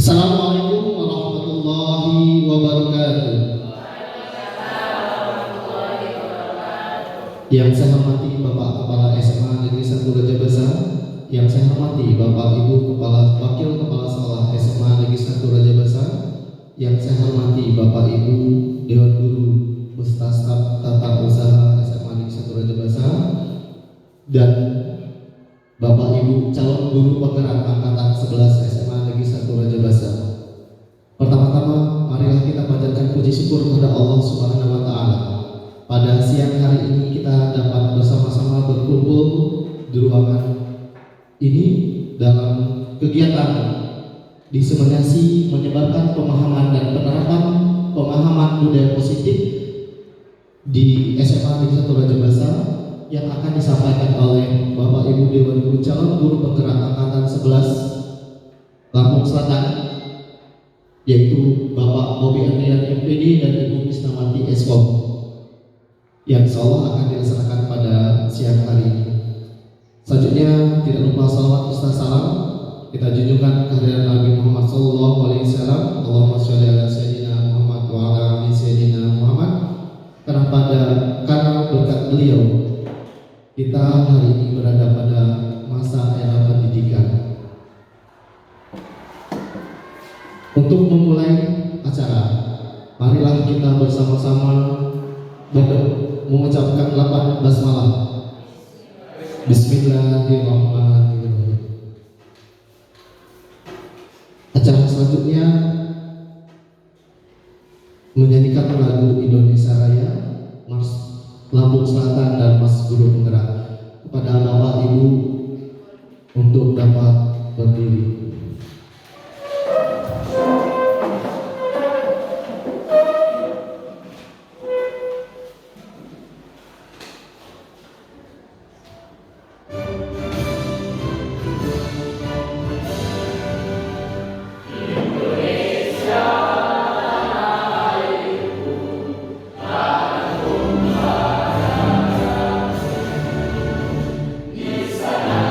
Assalamualaikum warahmatullahi wabarakatuh. Yang saya hormati Bapak Kepala SMA Negeri 1 Raja Basa, yang saya hormati Bapak Ibu Wakil Kepala Sekolah SMA Negeri 1 Raja Basa, yang saya hormati Bapak Ibu Dewan Guru beserta staf tata usaha SMA Negeri 1 Raja Basa, dan Bapak Ibu calon guru penggerak angkatan 11 SMA Negeri 1 Raja Basa. Pertama-tama, marilah kita panjatkan puji syukur kepada Allah Subhanahu wa Ta'ala. Pada siang hari ini kita dapat bersama-sama berkumpul di ruangan ini dalam kegiatan diseminasi menyebarkan pemahaman dan penerapan pemahaman budaya positif di SMA Negeri 1 Raja Basa yang akan disampaikan oleh Bapak Ibu Dewan Guru calon guru penggerak angkatan 11 Lampung Selatan, yaitu Bapak Bobi Andrian MPD dan Ibu Krisnawati Eskom, yang insyaallah akan dilaksanakan pada siang hari ini. Selanjutnya tidak lupa salawat serta salam kita junjungkan kehadiran Nabi Muhammad SAW. Allahumma sholli ala sayyidina Muhammad wa ala ali sayyidina Muhammad. Karena berkat beliau kita hari ini berada pada masa era pendidikan. Untuk memulai acara, marilah kita bersama-sama mengucapkan 8 basmalah. Bismillahirrahmanirrahim. Acara selanjutnya menyanyikan lagu Indonesia Raya, Mars Lampung Selatan dan Mas Guru Penggerak. Kepada Bapak Ibu untuk dapat berdiri. Di sana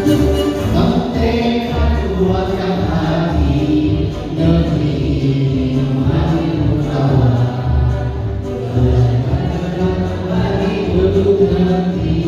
Merdeka kuatkan hati, negeri ini maju merdeka. Bagi untuk negeri.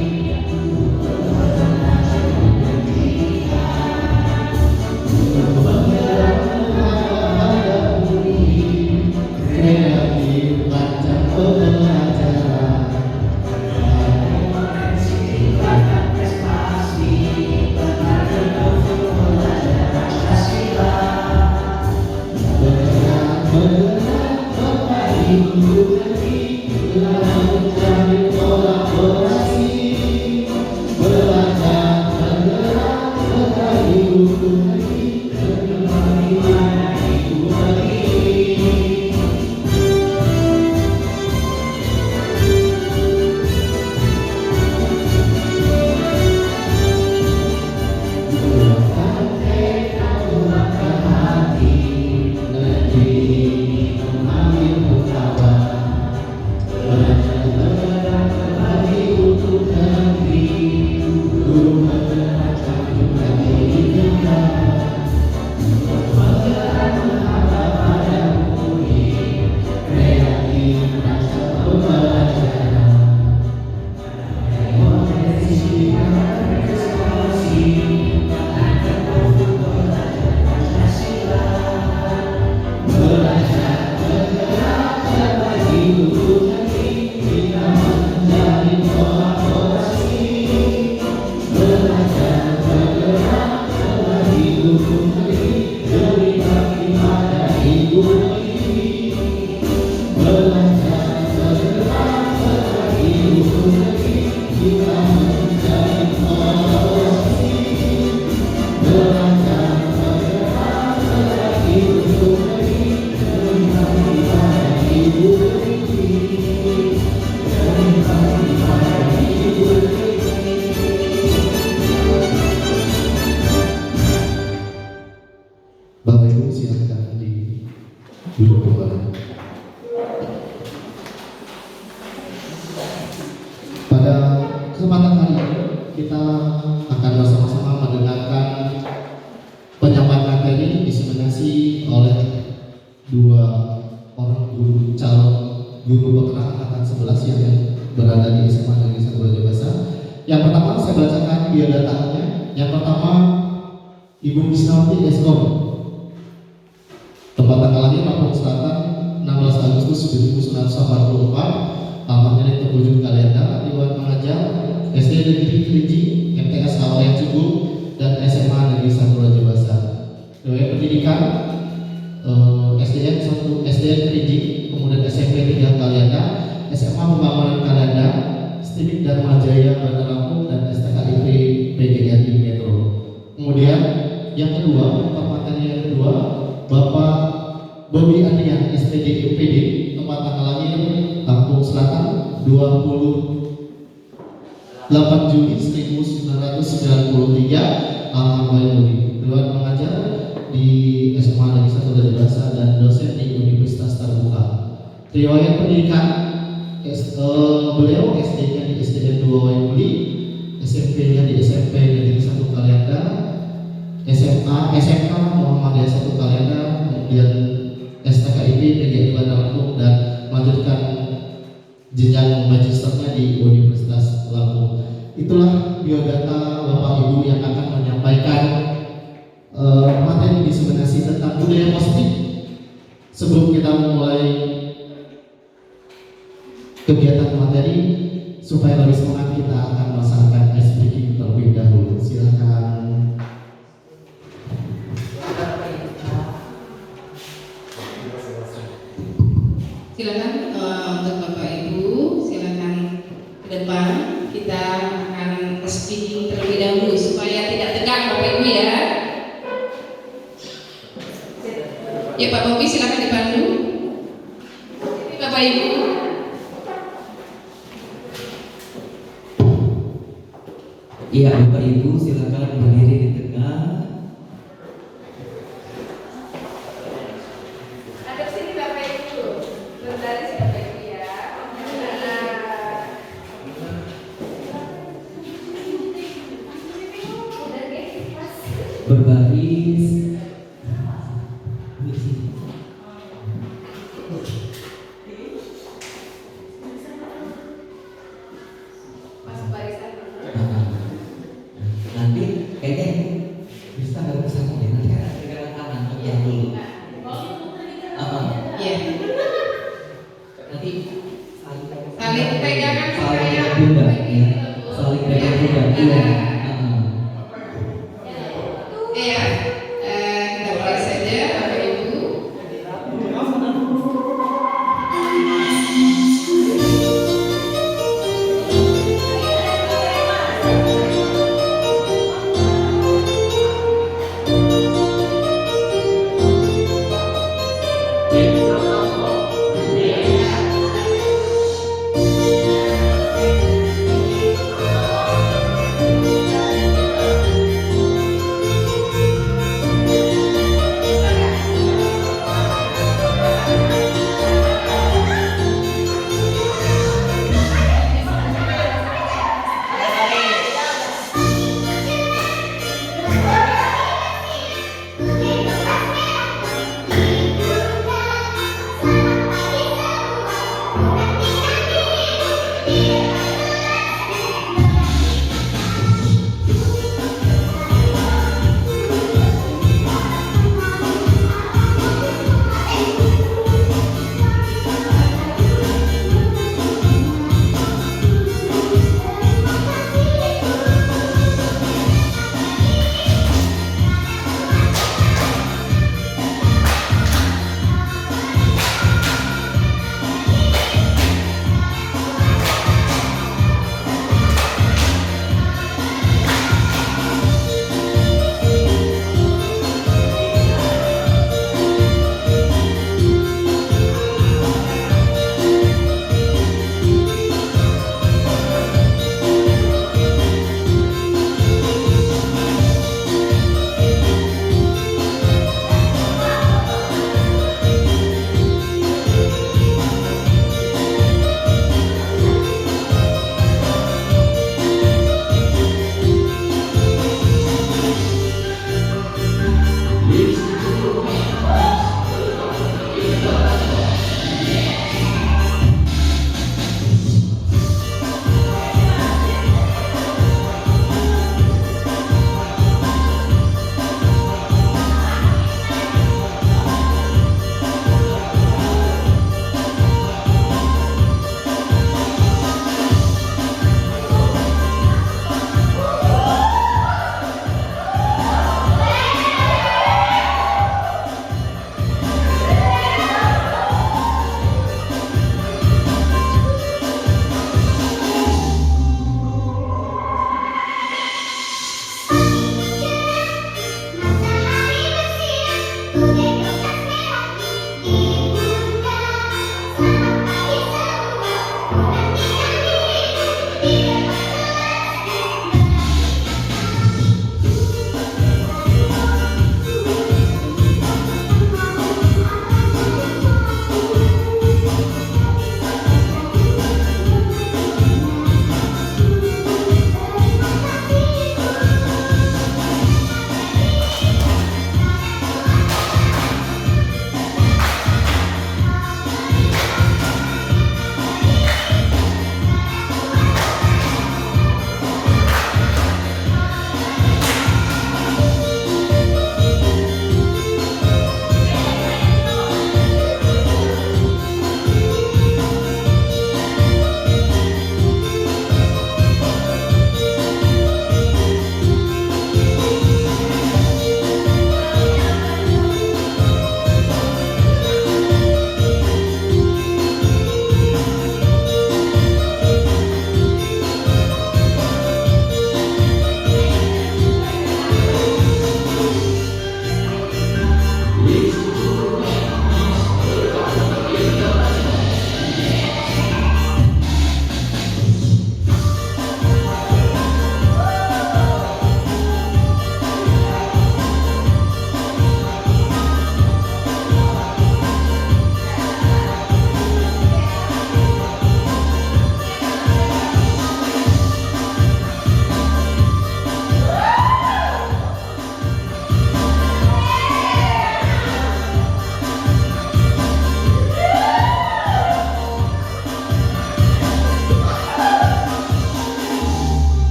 Bapak Ibu silakan duduk kembali. Pada kesempatan hari ini kita akan bersama-sama mendengarkan penyampaian materi diseminasi oleh dua orang guru calon guru berkenan angkatan 11 yang berada di SMA Negeri 1 Rajabasa. Yang pertama saya bacakan biodatanya. Yang pertama Ibu Misnawati Eskom, tempat tanggal lahir Lampung Selatan 16 Agustus 1944, alamatnya di Tebujung Kalenda, riwayat mengajar SD Negeri Kerinci, MTS Awalaya Cubung, dan SMA Negeri 1 Rajabasa. Riwayat pendidikan SDN 1 SDN Kerinci, kemudian SMP 3 Kalenda, SMA Pembangunan Kalenda, STIMIK Dharma Jaya Bandar Lampung, dan STKIP PGRI Metro. Kemudian yang kedua, materi yang kedua, Bapak Bobi Andrian, SPD UPD, tempat tanggal lahir Lampung Selatan 28 Juli 1993, alamat Bobi. Riwayat mengajar di SMA Negeri 1 Rajabasa dan dosen di Universitas Terbuka. Riwayat pendidikan beliau SD-nya di SDN 2 Wayanguli, SMP-nya di SMP Negeri 1 Kalenda, SMK Muhammadiyah 1 Kalenda, kemudian STKIP PGRI Bandar Lampung, dan melanjutkan jenjang magisternya di Universitas Lampung. Itulah biodata Bapak Ibu yang akan menyampaikan materi diseminasi tentang budaya positif. Sebelum kita memulai kegiatan materi, supaya lebih semangat, kita akan melaksanakan ice breaking terlebih dahulu. Silakan. Silakan untuk Bapak Ibu, silakan ke depan. Kita akan speaking terlebih dahulu supaya tidak tegang Bapak Ibu ya. Ya Pak Bobi, silakan dipandu. Ini Bapak Ibu. Iya Bapak Ibu, silakan berdiri di tengah. berbaris. Mas barisan. Nanti kayaknya bisa nggak bisa ya, nanti ada pegangan tangan yang dulu. Ya. Nanti Saling pegangan saling supaya pegang pundak ya, saling pegang pundak. Iya. Iya. Kita mulai saja Bapak Ibu.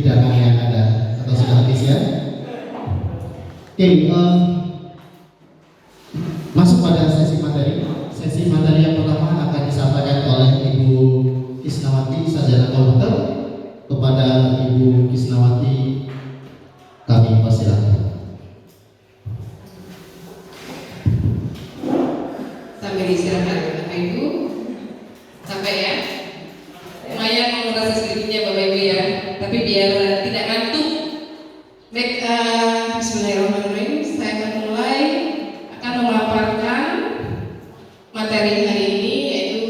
belakang yang ada, atau sudah habis ya? Oke, masuk pada sesi materi. Sesi materi yang pertama akan disampaikan oleh Ibu Kisnawati, Sarjana Komputer. Kepada Ibu Kisnawati kami persilakan. Sampai diistirahat Bapak Ibu. Sampai ya. Lumayan menguras sedikitnya Bapak Ibu ya. Tapi biar tidak ngantuk. Baik, bismillahirrahmanirrahim. Saya akan mulai memaparkan materi hari ini, yaitu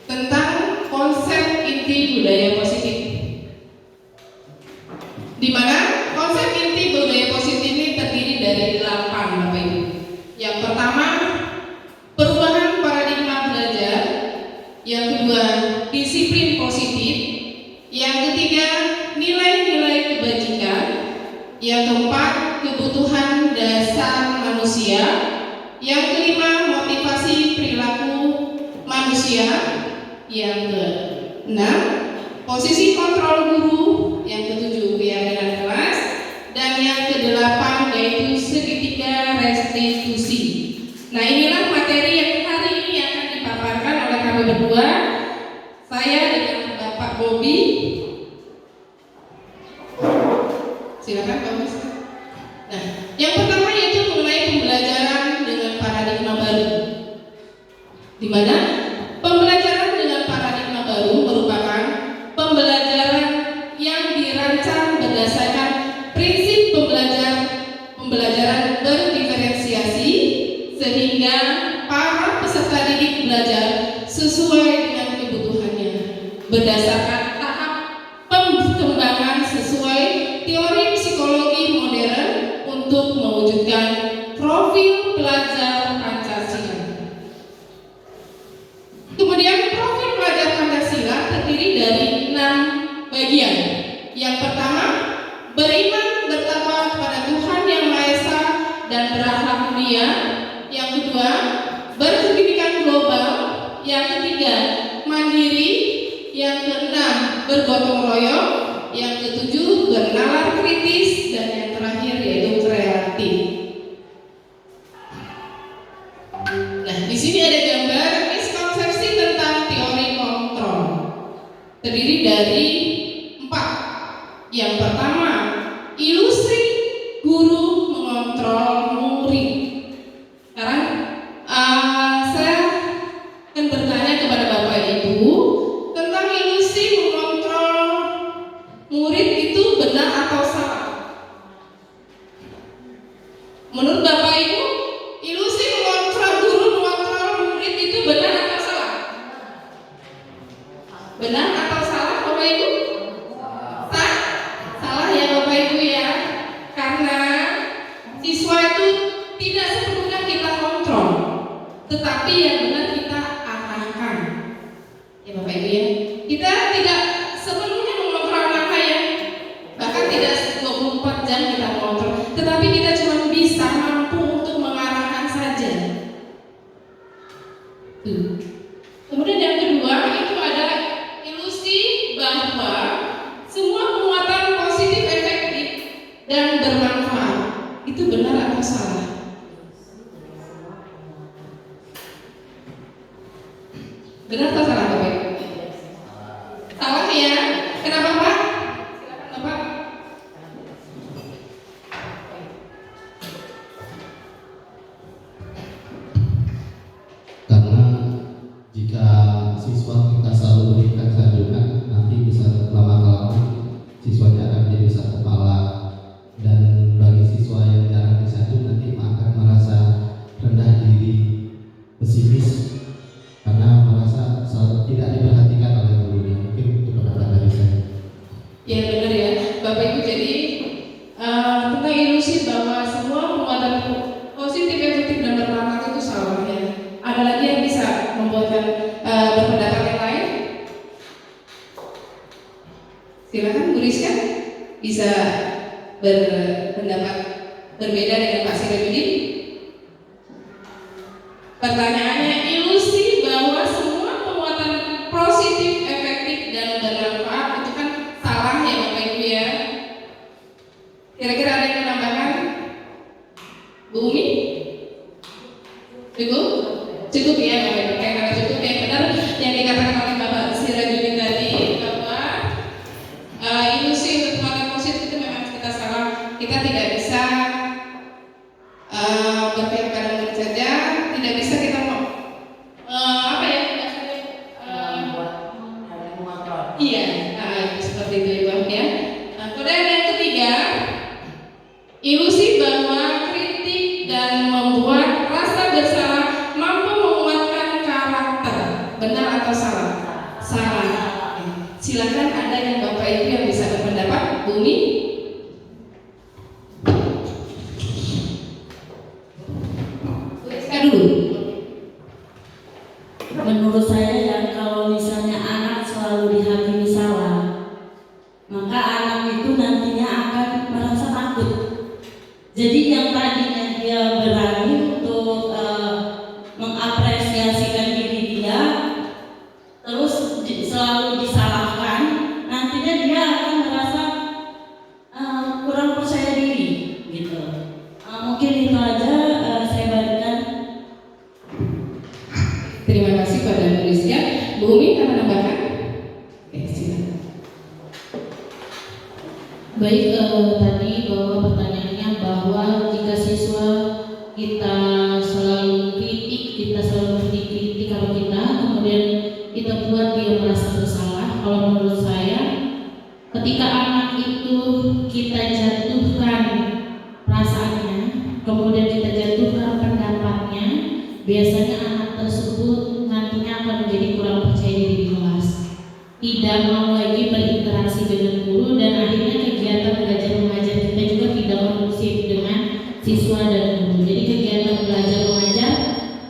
tentang konsep inti budaya positif. Di mana konsep inti budaya positif ini terdiri dari 8 Bapak Ibu. Yang pertama, perubahan paradigma belajar. Yang kedua, disiplin positif. Yang ketiga, nilai-nilai kebajikan. Yang keempat, kebutuhan dasar manusia. Yang kelima, motivasi perilaku manusia. Yang keenam, posisi kontrol guru. Yang ketujuh, keyakinan kelas. Dan yang kedelapan, yaitu segitiga restitusi. Nah, inilah materi yang hari ini akan dipaparkan oleh kami berdua. Saya dengan Bapak Bobi. Silakan Pak Mas. Nah, yang pertama yaitu mengenai pembelajaran dengan paradigma baru. Di mana pembelajaran dengan paradigma baru merupakan pembelajaran yang dirancang berdasarkan prinsip pembelajaran berdiferensiasi, sehingga para peserta didik belajar sesuai dengan kebutuhannya berdasarkan tahap pengembangan sesuai teori psikologi modern untuk mewujudkan profil pelajar Pancasila. Kemudian profil pelajar Pancasila terdiri dari 6 bagian. Yang pertama, beriman bertakwa kepada Tuhan Yang Maha Esa dan berakhlak mulia. Yang kedua, berpendidikan global. Yang ketiga, mandiri. Yang keenam, bergotong royong. Yang ketujuh, bernalar kritis. Dan yang terakhir yaitu kreatif. Nah, di sini ada gambar miskonsepsi tentang teori kontrol. Terdiri dari 4. Yang pertama, ilusi guru mengontrol murid. Sekarang saya akan bertanya kepada Bapak Ibu tentang ilusi mengontrol murid itu benar atau salah? Menurut Bapak Ibu, ilusi mengontrol guru mengontrol murid itu benar atau salah? Benar atau salah Bapak Ibu? Salah ya Bapak Ibu ya. Karena siswa itu tidak sepenuhnya kita kontrol, tetapi yang benar kita arahkan. Ya Bapak Ibu ya. Kita tidak sepenuhnya mengontrol anak ya. Bahkan tidak 24 jam kita mengontrol, tetapi kita cuma bisa mampu untuk mengarahkan saja. Kemudian yang kedua itu adalah ilusi bahwa semua penguatan positif efektif dan bermanfaat. Itu benar atau salah? Benar atau salah Bapak Ibu? Salah ya. Kenapa Pak? Silakan Bapak. Karena jika siswa kita selalu berikan sanjungan, nanti bisa lama-lama siswanya akan menjadi besar kepala, dan bagi siswa yang jarang disanjung nanti akan merasa rendah diri, pesimis, karena merasa tidak diperhatikan oleh gurunya. Mungkin itu pendapat dari saya. Ya benar ya Bapak Ibu. Jadi tentang ilusi bahwa semua penguatan positif efektif dan bermanfaat itu salah ya. Ada lagi yang bisa membuatkan berpendapat yang lain? Silakan Bu Rizka, bisa berpendapat berbeda dengan Pak Sirajudin. Pertanyaannya, ilusi bahwa semua penguatan positif efektif dan bermanfaat itu kan salah ya Bapak Ibu ya. Bu Umi? Cukup? Cukup ya, karena cukup ya, benar yang dikatakan oleh Bapak Sirajudin tadi bahwa ilusi untuk melakukan positif itu memang kita salah. Kita tidak bisa berkeyakinan saja, tidak bisa kita apa ya? Iya, seperti itu Ibu ya. Kemudian yang ketiga, ilusi bahwa kritik dan membuat rasa bersalah mampu menguatkan karakter. Benar atau salah? Salah. Silakan ada yang Bapak Ibu yang bisa berpendapat, Bumi. Dulu. Menurut saya ya, kalau misalnya anak selalu dihakimi salah, maka anak itu nantinya akan merasa takut. Jadi yang tadinya dia berani untuk mengapresiasikan diri dia, terus selalu disalahkan, nantinya dia akan merasa kurang percaya diri, gitu. Mungkin itu aja saya berikan. Terima kasih pada Malaysia. Bu Umi akan menambahkan? Silakan. Baik, tadi bahwa pertanyaannya bahwa jika siswa kita selalu kritik, kita selalu dikritik kalau kita, kemudian kita buat dia merasa bersalah. Kalau menurut saya, ketika anak itu kita jatuhkan perasaannya, kemudian kita jatuhkan pendapatnya, biasanya anak tersebut nantinya akan menjadi kurang percaya diri di kelas, tidak mau lagi berinteraksi dengan guru, dan akhirnya kegiatan belajar mengajar kita juga tidak kondusif dengan siswa dan guru. Jadi kegiatan belajar mengajar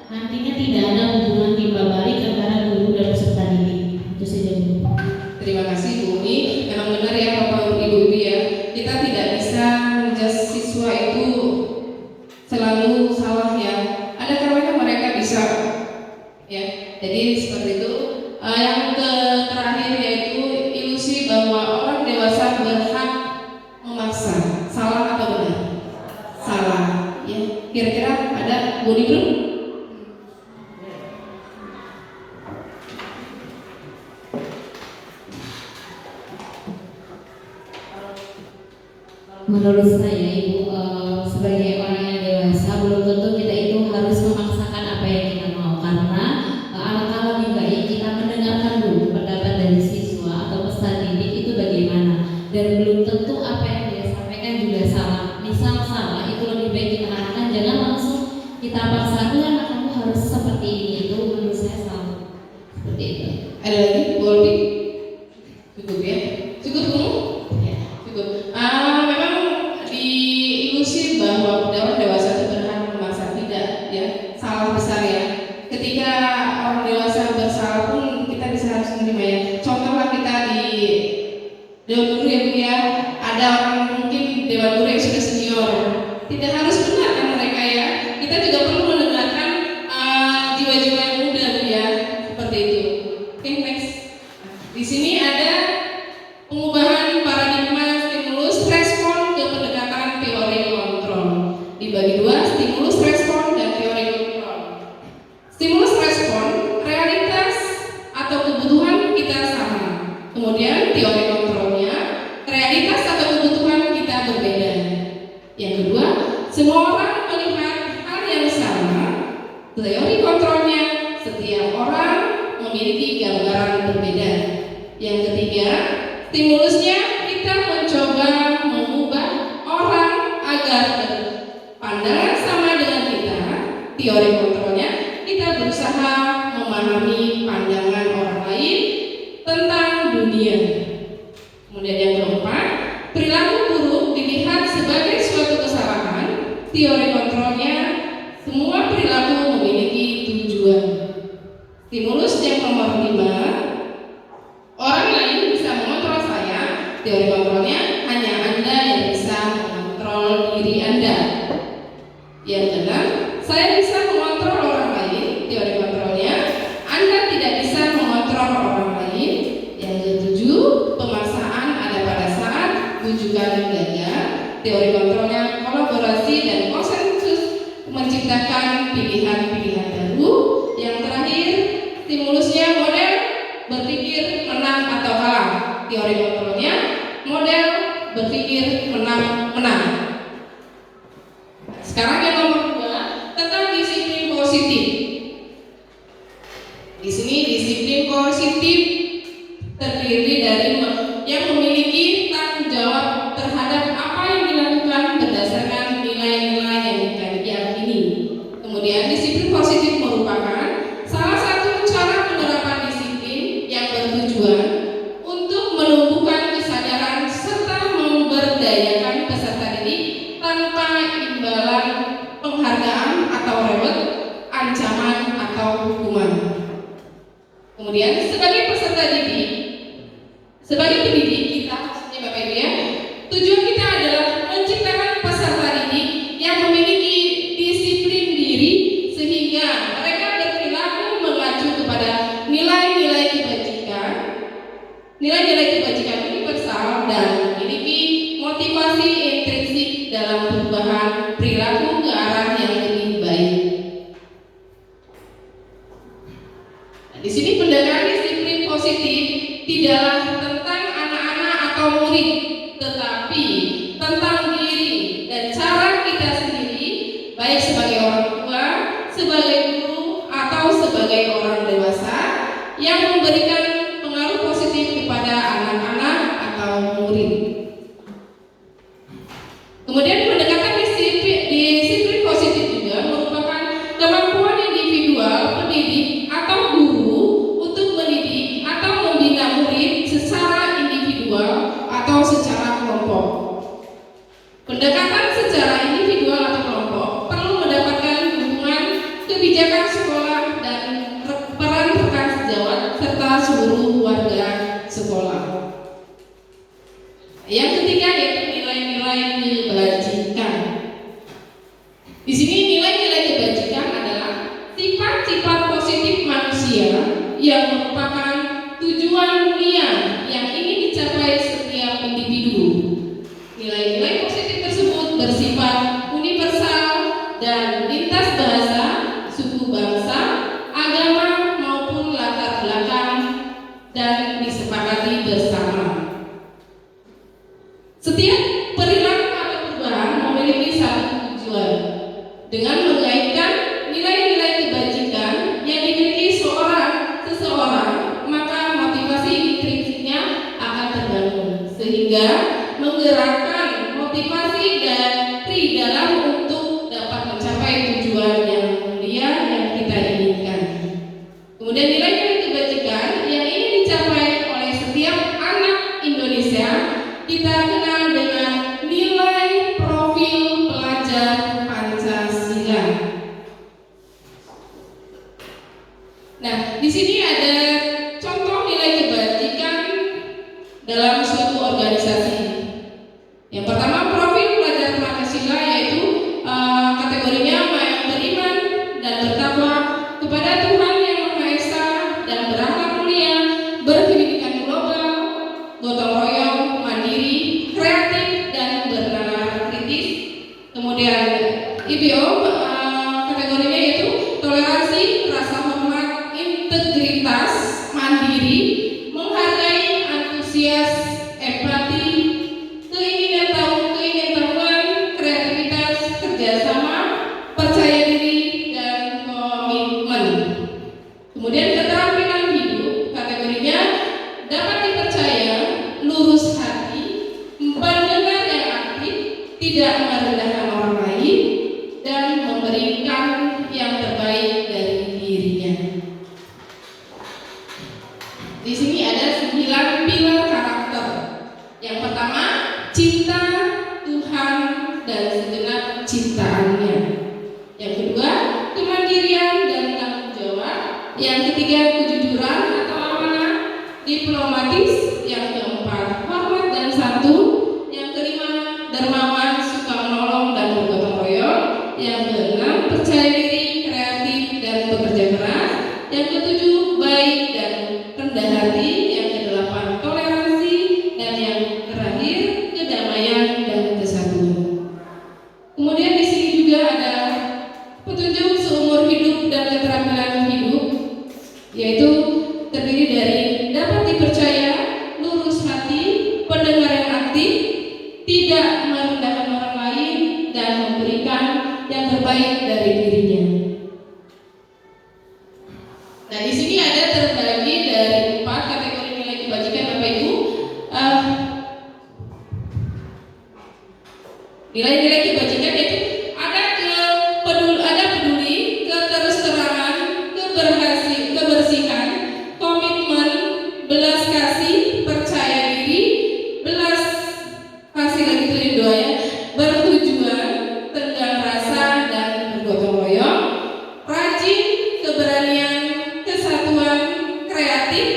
nantinya tidak ada hubungan timbal balik antara guru dan peserta didik. Itu saja Bu. Terima kasih Bu Umi. Memang benar ya Bapak Ibu ya. Kita tidak bisa menjudge siswa itu selalu salah ya. Ada kalanya mereka bisa ya. Jadi seperti itu. Yang terakhir yaitu ilusi bahwa orang dewasa berhak memaksa. Salah atau benar? Salah. Ya. Kira-kira ada Bu Nibru? Menurut saya Ibu, sebagai orang yang dewasa belum tentu kita itu harus memaksakan apa yang kita mau, karena alangkah lebih baik kita mendengarkan dulu pendapat dari siswa atau peserta didik itu bagaimana, dan belum tentu apa yang dia sampaikan juga salah. Misal salah, itu lebih baik kita katakan, jangan langsung kita paksa anak kamu harus seperti ini. Itu menurut saya salah. Seperti itu. Ada lagi? Bu Olvi? Cukup ya? Cukup Bu? Ya, cukup. Memang di ilusi bahwa orang dewasa itu berhak memaksa, tidak ya, salah besar ya. Ketika orang dewasa bersalah pun kita bisa harus menerima ya. Contohlah kita di dewan guru ya Bu ya, ada orang mungkin dewan guru yang sudah senior, tidak harus benar kan mereka ya. Kita juga perlu mendengarkan jiwa-jiwa yang muda Bu ya, seperti itu. Oke, next. Di sini ada pengubahan paradigma stimulus respon ke pendekatan teori kontrol. Dibagi dua, stimulus respon dan teori kontrol. Stimulus respon, realitas atau kebutuhan kita sama. Kemudian teori kontrolnya, realitas atau kebutuhan kita berbeda. Yang kedua, semua orang melihat hal yang sama. Teori kontrolnya, setiap orang memiliki gambaran berbeda. Yang ketiga, stimulusnya kita mencoba mengubah orang agar pandangan sama dengan kita. Teori kontrolnya, kita berusaha memahami pandangan orang lain tentang dunia. Kemudian yang keempat, perilaku buruk dilihat sebagai suatu kesalahan. Teori kontrolnya, semua perilaku memiliki tujuan. Stimulus yang nomor 5, orang lain bisa mengontrol saya. Teori kontrolnya, hanya Anda yang bisa mengontrol diri Anda. Yang keenam, saya bisa mengontrol orang lain. Teori kontrolnya, Anda tidak bisa mengontrol orang lain. Yang ketujuh, pemaksaan ada pada saat bujukan menggaya. Teori kontrolnya, kolaborasi dan konsensus Sekarang yang nomor 2 tentang disiplin positif. Di sini disiplin positif terdiri dari yang memiliki tanggung jawab terhadap apa yang dilakukan berdasarkan nilai-nilai yang diyakini. Kemudian disiplin positif merupakan salah satu cara penerapan disiplin yang bertujuan untuk menumbuhkan kesadaran serta memberdayakan peserta didik tanpa imbalan penghargaan atau reward, ancaman atau hukuman. Kemudian sebagai peserta didik, sebagai pendidik kita, maksudnya Bapak Ibu ya, tujuan kita adalah menciptakan peserta didik yang memiliki disiplin diri sehingga mereka berperilaku mengacu kepada nilai-nilai kebajikan, nilai-nilai kebajikan universal dan memiliki motivasi intrinsik dalam perubahan perilaku ke arah yang lebih baik. Nah, di sini pendekatan disiplin positif tidaklah tentang anak-anak atau murid, tetapi tentang diri dan cara kita sendiri, baik sebagai orang tua, sebagai guru, atau sebagai orang dewasa yang memberikan pengaruh positif kepada anak-anak atau murid. Kemudian pendekatan disiplin positif juga merupakan kemampuan individual pendidik atau guru untuk mendidik atau membina murid secara individual atau secara kelompok. Pendekatan secara individual atau kelompok perlu mendapatkan dukungan kebijakan sekolah dan peran rekan sejawat serta seluruh warga sekolah. Yang ketiga yaitu nilai-nilai kebajikan. Di sini nilai-nilai kebajikan adalah sifat-sifat positif manusia yang merupakan tujuan mulia yang ingin dicapai setiap individu. Nilai-nilai positif tersebut bersifat universal dan lintas bahasa, suku bangsa, agama maupun latar belakang dan disepakati bersama. Setiap perilaku atau perubahan memiliki satu tujuan. Dengan mengaitkan nilai-nilai kebajikan yang dimiliki seseorang, maka motivasi intrinsiknya akan terbangun sehingga menggerakkan motivasi dari dalam untuk dapat mencapai tujuan yang mulia yang kita inginkan. Kemudian nilai-nilai kebajikan yang ingin dicapai oleh setiap anak Indonesia kita kenal dengan nilai profil pelajar Pancasila. Nah, di sini ada contoh nilai kebajikan dalam suatu organisasi. Yang pertama, profil pelajar Pancasila yaitu kategorinya yang beriman dan bertakwa kepada Tuhan Yang Maha Esa dan berakhlak mulia, berpendidikan global, gotong royong, mandiri, kreatif dan bernalar kritis. Kemudian IBO kategorinya yaitu toleransi, rasa hormat, integritas, mandiri, menghargai, antusias, empati, keingintahuan, kreativitas, kerjasama, percaya diri dan komitmen. Kemudian keterampilan hidup kategorinya dapat dipercaya, lurus hati, pendengar yang aktif, tidak merendahkan orang lain, dan memberikan yang terbaik dari dirinya. Di sini ada 9 pilar karakter. Yang pertama, cinta Tuhan dan segenap ciptaannya. Yang kedua, kemandirian dan tanggung jawab. Yang ketiga, kejujuran atau amanah, diplomatis. Yang keempat, hormat dan santun. Yang kelima, dermawan, suka menolong dan bergotong royong. Yang keenam, percaya diri, kreatif dan bekerja keras. Yang ketujuh, baik dan rendah hati. Yang kedelapan, toleransi. Dan yang terakhir, kedamaian dan kesatuan. Kemudian di sini juga ada petunjuk seumur hidup dan keterampilan hidup, yaitu terdiri dari dapat dipercaya, lurus hati, pendengar yang aktif, tidak merendahkan orang lain, dan memberikan terbaik dari dirinya. Nah, di sini ada terbagi dari 4 kategori nilai kebajikan, Bapak Ibu. Nilai-nilai kebajikan itu ada peduli, keterus-terangan, kebersihan, komitmen, belas kasih, percaya diri, belas kasih lagi itu doa ya, bertujuan, tenggang rasa dan bergotong royong, rajin, keberanian, kesatuan, kreatif,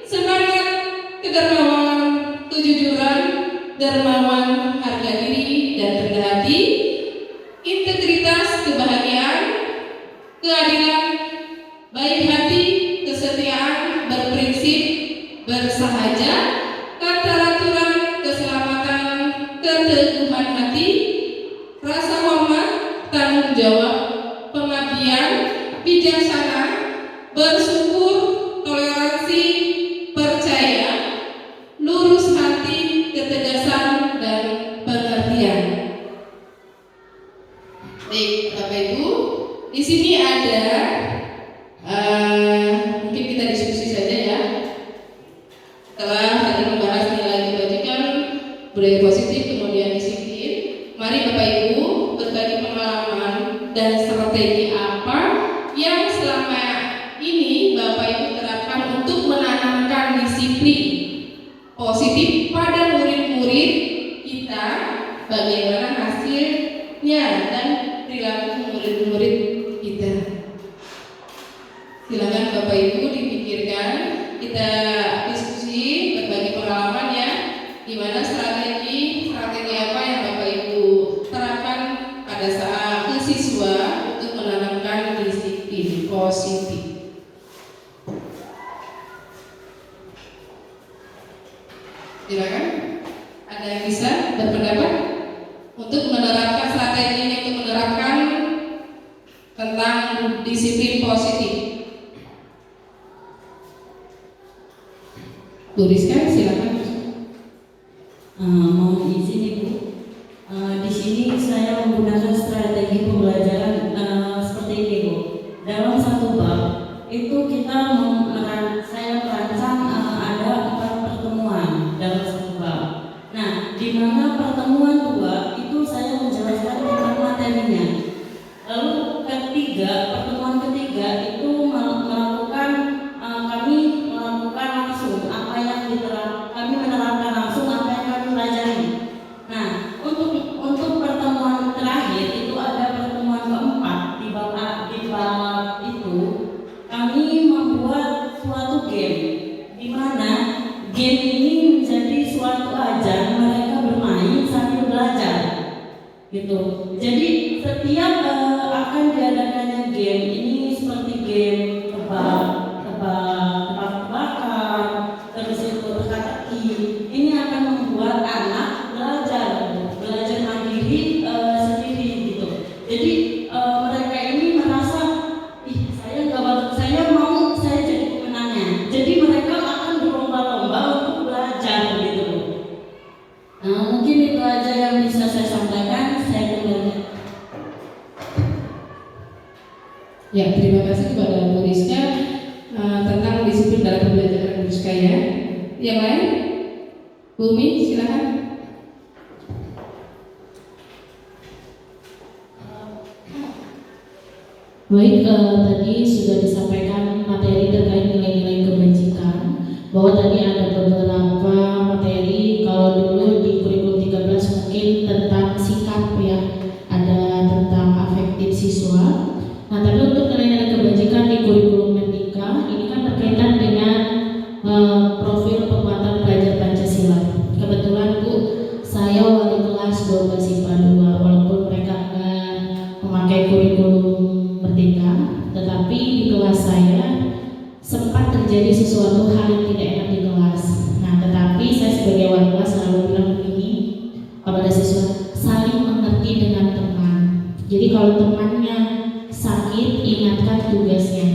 semangat, kedermawan, kejujuran, dermawan, harga diri dan rendah hati, integritas, kebahagiaan, keadilan, baik hati, kesetiaan, berprinsip, bersahaja, keteraturan, keselamatan, keteguhan hati, rasa hormat, tanggung jawab, pengabdian, bijaksana, bersyukur, toleransi, percaya, lurus hati, ketegasan, dan pengertian. Baik, Bapak Ibu, di sini ada mungkin kita diskusi saja ya. Setelah tadi membahas nilai kebajikan, budaya positif, kemudian disiplin, mari Bapak Ibu berbagi pengalaman dan strategi apa yang selama ini Bapak Ibu terapkan untuk menanamkan disiplin positif pada murid-murid kita, bagaimana hasilnya dan perilaku murid-murid kita. Silakan Bapak Ibu dipikirkan, kita diskusi, berbagi pengalaman ya, gimana strategi apa yang Bapak Ibu terapkan pada saat ke siswa untuk menanamkan disiplin positif. Silakan, ada yang bisa berpendapat untuk menerapkan strategi untuk menerapkan tentang disiplin positif. Bu Rizka, silakan. Mohon izin Ibu, di sini saya menggunakan strategi pembelajaran seperti ini Bu. Dalam satu bab itu saya merancang ada 4 pertemuan dalam satu bab. Nah, di mana pertemuan 2 itu saya menjelaskan tentang materinya. Lalu pertemuan ketiga itu kami melakukan langsung apa yang kami menerapkan langsung apa yang kami pelajari. Nah, untuk pertemuan terakhir itu ada pertemuan keempat di bab itu kami membuat suatu game di mana game ini menjadi suatu ajang mereka bermain sambil belajar gitu. Jadi setiap akan diadakannya game ini seperti game tebak-tebakan, terus itu teka-teki. Ini akan membuat anak belajar mandiri sendiri gitu. Jadi mereka ini merasa, saya mau jadi pemenangnya. Jadi mereka akan berlomba-lomba untuk belajar gitu. Nah, mungkin itu aja yang bisa saya sampaikan. Saya kembali. Ya, terima kasih kepada Bu Rizka tentang disiplin dalam pembelajaran Bu Rizka ya. Yang lain, Bu Mi, silakan. Baik, tadi sudah disampaikan materi terkait nilai-nilai kebajikan, bahwa tadi ada beberapa materi. Kalau dulu di kurikulum 13 mungkin tentang sikap ya, ada tentang afektif siswa. Nah, tapi untuk nilai-nilai kebajikan di kurikulum Merdeka ini kan berkaitan dengan profil penguatan pelajar Pancasila. Kebetulan Bu, saya wali kelas 12 IPA 2, walaupun mereka memakai kurikulum Merdeka, tetapi di kelas saya sempat terjadi sesuatu hal yang tidak enak di kelas. Nah, tetapi saya sebagai wali kelas selalu bilang begini kepada siswa, saling mengerti dengan teman. Jadi kalau temannya sakit, ingatkan tugasnya.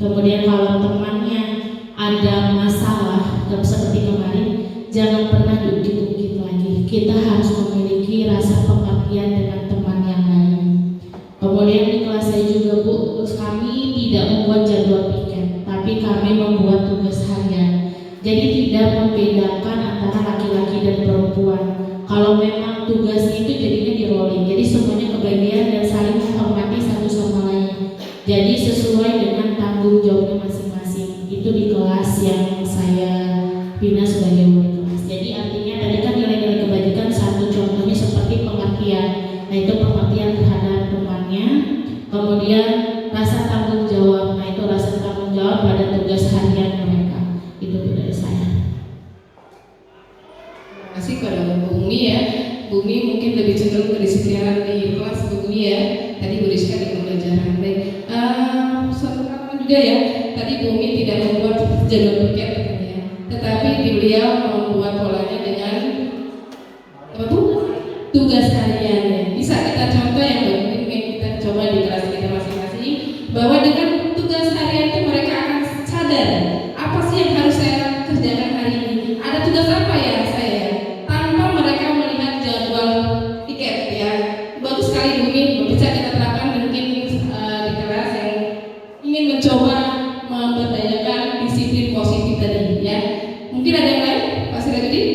Kemudian kalau temannya ada masalah, seperti kemarin, jangan pernah diungkit lagi. Kita harus memiliki rasa pengertian dengan teman yang lain. Kemudian di kelas saya juga Bu, kami tidak membuat jadwal piket, tapi kami membuat tugas harian. Jadi tidak membedakan antara laki-laki dan perempuan. Kalau memang tugasnya itu jadinya di rolling, jadi semuanya kebagian dan saling menghormati satu sama lain. Jadi sesuai dengan tanggung jawabnya masing-masing. Itu di kelas yang saya bina sebagai wali kelas. Jadi artinya tadi kan nilai-nilai kebajikan, satu contohnya seperti pengertian, nah itu pengertian terhadap temannya. Kemudian rasa tanggung jawab, nah itu rasa tanggung jawab pada tugas harian mereka. Itu dari saya. Terima kasih kepada Bu Umi ya. Bu Umi mungkin lebih cenderung kedisiplinan di kelas Bu Umi ya. Tadi Bu Rizka di pembelajaran. Baik. Satu hal juga ya. Tadi Bu Umi tidak membuat jadwal piket ya. Tetapi beliau membuat polanya dengan apa Bu? Tugas harian ya. Bisa kita contoh yang mungkin kita coba di kelas kita masing-masing, bahwa dengan tugas harian itu mereka akan sadar apa sih yang harus saya kerjakan hari ini. Ada tugas apa ya saya? Tanpa mereka melihat jadwal piket ya. Bagus sekali Bu Umi, bisa kita terapkan mungkin di kelas yang ingin mencoba memberdayakan disiplin positif tadi ya. Mungkin ada yang lain, Pak Sirajudin?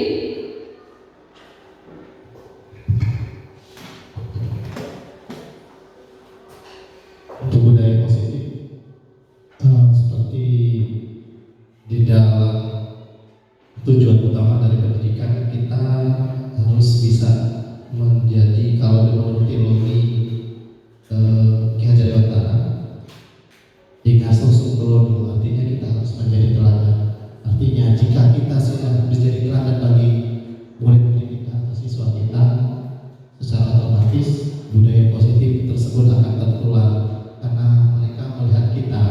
Untuk budaya positif, seperti di dalam tujuan utama dari pendidikan, kita harus bisa menjadi, kalau menurut teologi Ki Hajar Dewantara, Ikaso Sungkelodo, artinya kita harus menjadi teladan. Artinya jika kita sudah menjadi teladan bagi murid-murid kita atau siswa kita, secara otomatis budaya positif tersebut akan tertular karena mereka melihat kita.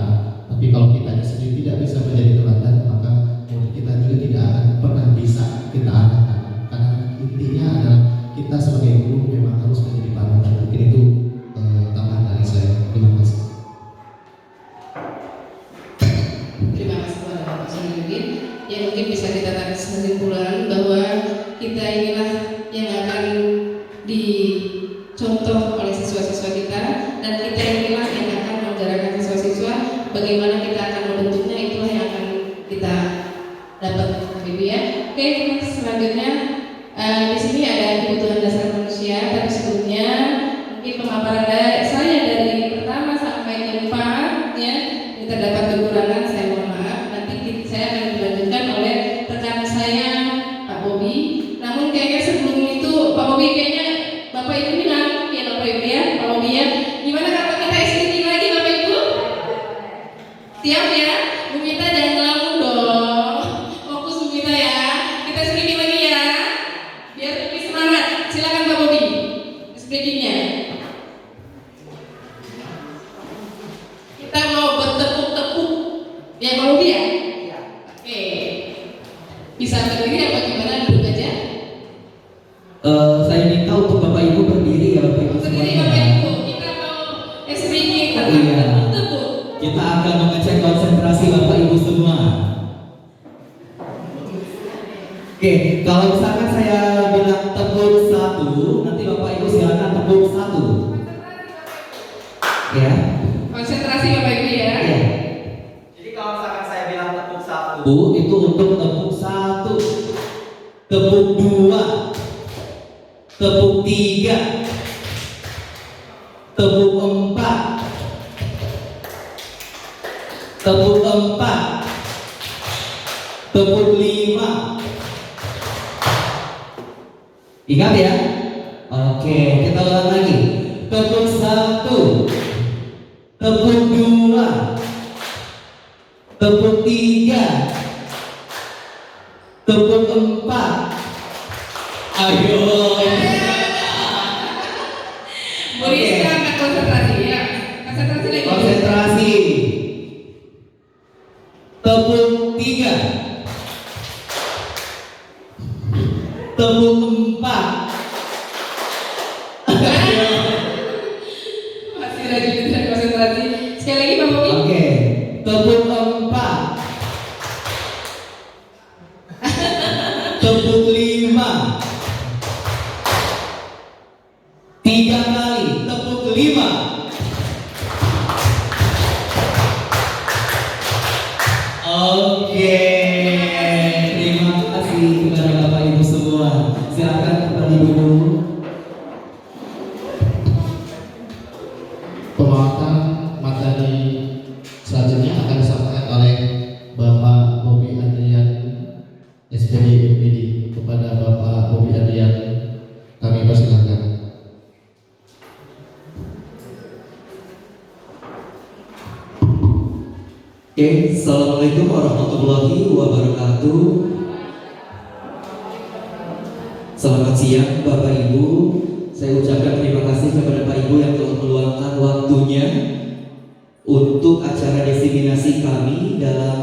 Tapi kalau kita sendiri tidak bisa menjadi teladan, maka murid kita juga tidak akan pernah bisa kita arahkan. Karena intinya adalah kita sebagai guru memang harus menjadi panutan. Mungkin itu tambahan dari saya. Terima kasih. Terima kasih kepada Bapak Sirajudin. Ya mungkin bisa kita tarik kesimpulan bahwa kita inilah yang akan dicontoh oleh siswa-siswa kita, dan kita inilah yang akan menggerakkan siswa-siswa. Bagaimana kita akan membentuknya, itulah yang akan kita dapat, Ibu ya. Oke, selanjutnya di sini ada kebutuhan dasar manusia, tapi sebelumnya mungkin pemaparan saya dari pertama sampai keempat ya, ini terdapat kekurangan, saya mohon maaf. Nanti saya akan dilanjutkan oleh rekan saya Pak Bobi. Namun kayaknya sebelum itu Pak Bobi, kayaknya Bapak Ibu bilang ya Bapak Ibu ya, Pak Bobi ya, gimana kalau kita SPT lagi Bapak Ibu? Siap ya? Bu Mita jangan ngelamun dong. Fokus Bu Mita ya. Kita speaking lagi ya. Biar lebih semangat. Silakan Pak Bobi. Speakingnya. Kita mau bertepuk-tepuk. Ya Pak Bobi ya? Oke. Bisa berdiri apa gimana? Duduk aja. Saya minta untuk Bapak Ibu berdiri ya Bapak Ibu Berdiri semuanya. Bapak Ibu. Kita mau speaking. Kita Iya. bertepuk-tepuk. Kita akan mengecek konsentrasi Bapak Ibu semua. Oke, kalau misalkan saya bilang tepuk satu, nanti Bapak Ibu silakan tepuk satu. Ya. Konsentrasi Bapak Ibu ya. Iya. Jadi kalau misalkan saya bilang tepuk satu, itu untuk tepuk satu, tepuk dua, tepuk tiga, tepuk empat, tepuk empat, tepuk lima. Ingat ya? Oke, kita ulang lagi. Tepuk satu, tepuk dua, tepuk tiga, tepuk empat. Ayo. Bu Rizka angkat konsentrasi ya. Konsentrasi lagi. Konsentrasi. Tepuk tiga, tepuk empat. Masih rajin dan konsentrasi. Sekali lagi Pak Bobi. Oke, tepuk empat, tepuk lima, tiga kali tepuk lima. Oke, Assalamualaikum warahmatullahi wabarakatuh. Selamat siang Bapak Ibu. Saya ucapkan terima kasih kepada Pak Ibu yang telah meluangkan waktunya untuk acara diseminasi kami dalam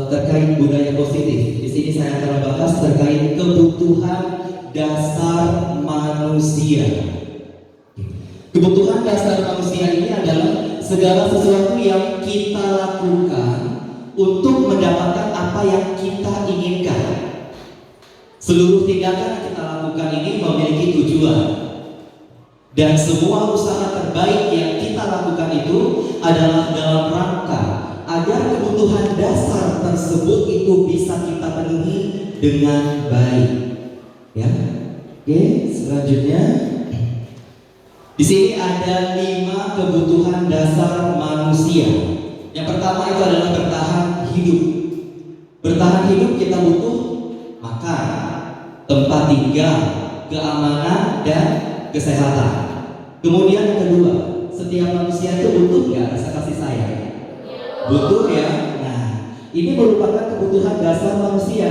terkait budaya positif. Di sini saya akan membahas terkait kebutuhan dasar manusia. Kebutuhan dasar manusia ini adalah segala sesuatu yang kita lakukan untuk mendapatkan apa yang kita inginkan. Seluruh tindakan yang kita lakukan ini memiliki tujuan. Dan semua usaha terbaik yang kita lakukan itu adalah dalam rangka agar kebutuhan dasar tersebut itu bisa kita penuhi dengan baik. Ya. Oke, selanjutnya di sini ada 5 kebutuhan dasar manusia. Yang pertama itu adalah bertahan hidup. Bertahan hidup kita butuh makan, tempat tinggal, keamanan dan kesehatan. Kemudian yang kedua, setiap manusia itu butuh nggak rasa kasih sayang? Butuh ya. Nah, ini merupakan kebutuhan dasar manusia.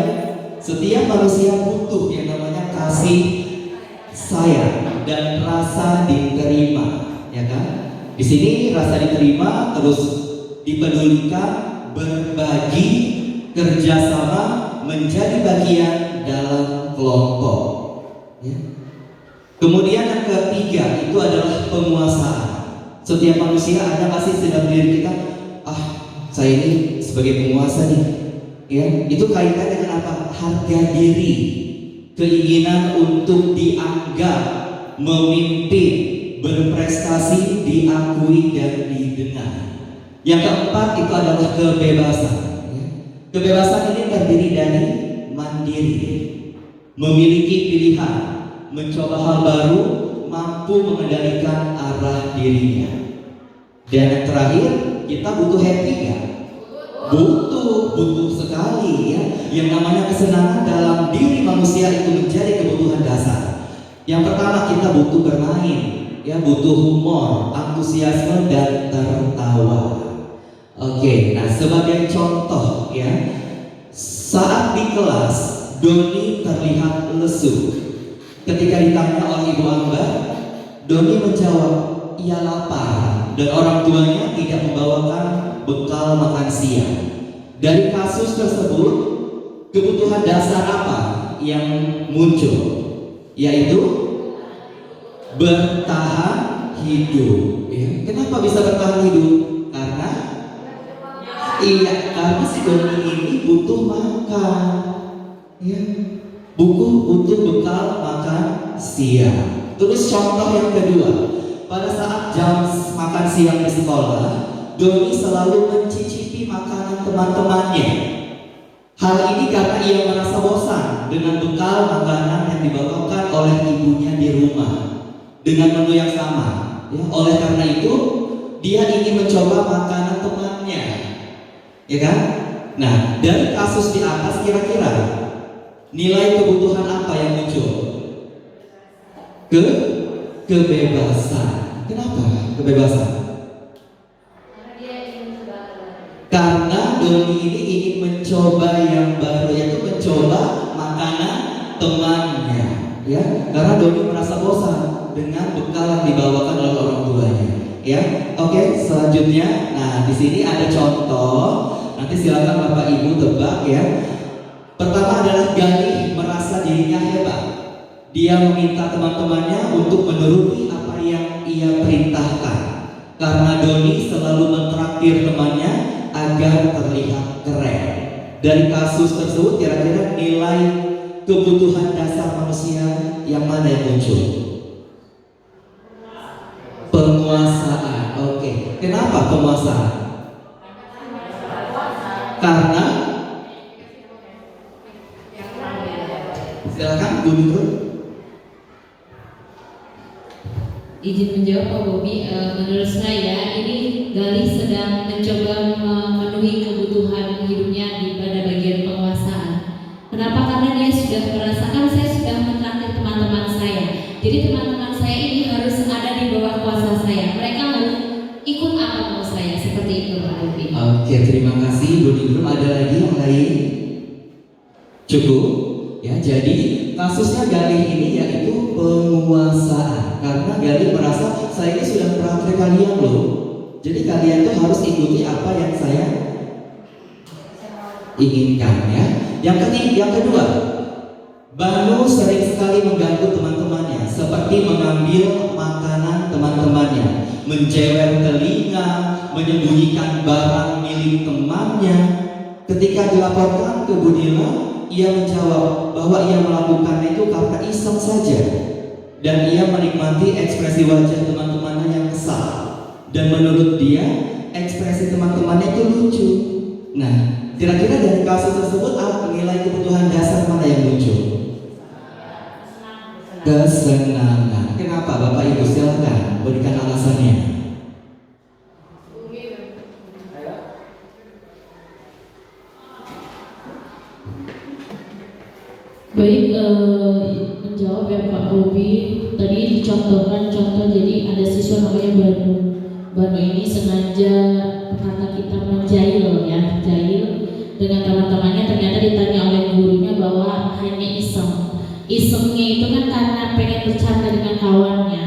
Setiap manusia butuh yang namanya kasih sayang dan rasa diterima, ya kan? Di sini rasa diterima, terus dipedulikan, berbagi, kerjasama, menjadi bagian dalam kelompok. Ya. Kemudian yang ketiga itu adalah penguasaan. Setiap manusia ada pasti dalam diri kita, saya ini sebagai penguasa nih, ya. Itu kaitan dengan apa? Harga diri, keinginan untuk dianggap, memimpin, berprestasi, diakui dan didengar. Yang keempat itu adalah kebebasan. Ya. Kebebasan ini terdiri dari mandiri, memiliki pilihan, mencoba hal baru, mampu mengendalikan arah dirinya. Dan yang terakhir, kita butuh happy kan? Butuh sekali ya. Yang namanya kesenangan dalam diri manusia itu menjadi kebutuhan dasar. Yang pertama kita butuh bermain, ya, butuh humor, antusiasme dan tertawa. Oke, nah sebagai contoh ya, saat di kelas Doni terlihat lesu. Ketika ditanya oleh Ibu Amba, Doni menjawab, ia lapar dan orang tuanya tidak membawakan bekal makan siang. Dari kasus tersebut, kebutuhan dasar apa yang muncul? Yaitu bertahan hidup. Ya. Kenapa bisa bertahan hidup? Karena si Doni ini butuh makan. Ya. Butuh bekal makan siang. Terus contoh yang kedua, pada saat jam makan siang di sekolah, Doni selalu mencicipi makanan teman-temannya. Hal ini karena ia merasa bosan dengan bekal makanan yang dibawakan oleh ibunya di rumah dengan menu yang sama. Ya, oleh karena itu, dia ingin mencoba makanan temannya, ya kan? Nah, dari kasus di atas kira-kira nilai kebutuhan apa yang muncul? Kebebasan. Kenapa kebebasan? Karena Doni ini ingin mencoba yang baru, yaitu mencoba makanan temannya, ya. Karena Doni merasa bosan dengan bekal yang dibawakan oleh orang tuanya, ya. Oke, selanjutnya, nah di sini ada contoh. Nanti silakan Bapak Ibu tebak ya. Pertama adalah Galih merasa dirinya hebat. Dia meminta teman-temannya untuk menuruti apa yang ia perintahkan. Karena Doni selalu mentraktir temannya agar terlihat keren. Dari kasus tersebut kira-kira nilai kebutuhan dasar manusia yang mana yang muncul? Penguasaan. Oke. Kenapa penguasaan? Karena silakan Bu Nurul. Izin menjawab Pak Bobi, menurut saya ini Galih sedang mencoba memenuhi kebutuhan hidupnya pada bagian penguasaan. Kenapa? Karena dia sudah merasakan saya sudah mentraktir teman-teman saya. Jadi teman-teman saya ini harus ada di bawah kuasa saya. Mereka harus ikut apa mau saya, seperti itu Pak Bobi. Oke, Jadi kasusnya Galih ini yaitu penguasaan. Karena Galih merasa saya ini sudah praktek kalian loh. Jadi kalian tuh harus ikuti apa yang saya inginkan ya. Yang kedua, Banu sering sekali mengganggu teman-temannya, seperti mengambil makanan teman-temannya, menjewer telinga, menyembunyikan barang milik temannya. Ketika dilaporkan ke Budila, ia menjawab bahwa ia melakukannya itu karena iseng saja, dan ia menikmati ekspresi wajah teman-temannya yang kesal. Dan menurut dia, ekspresi teman-temannya itu lucu. Nah, kira-kira dari kasus tersebut nilai kebutuhan dasar mana yang muncul? Kesenangan. Kenapa Bapak Ibu? Silakan berikan alasannya. Baik, menjawab ya Pak Bobi. Tadi dicontohkan contoh, jadi ada siswa namanya Banu. Banu ini sengaja kata kita menjahil ya, jahil dengan teman-temannya. Ternyata ditanya oleh gurunya bahwa hanya iseng. Isengnya itu kan karena pengen bercanda dengan kawannya.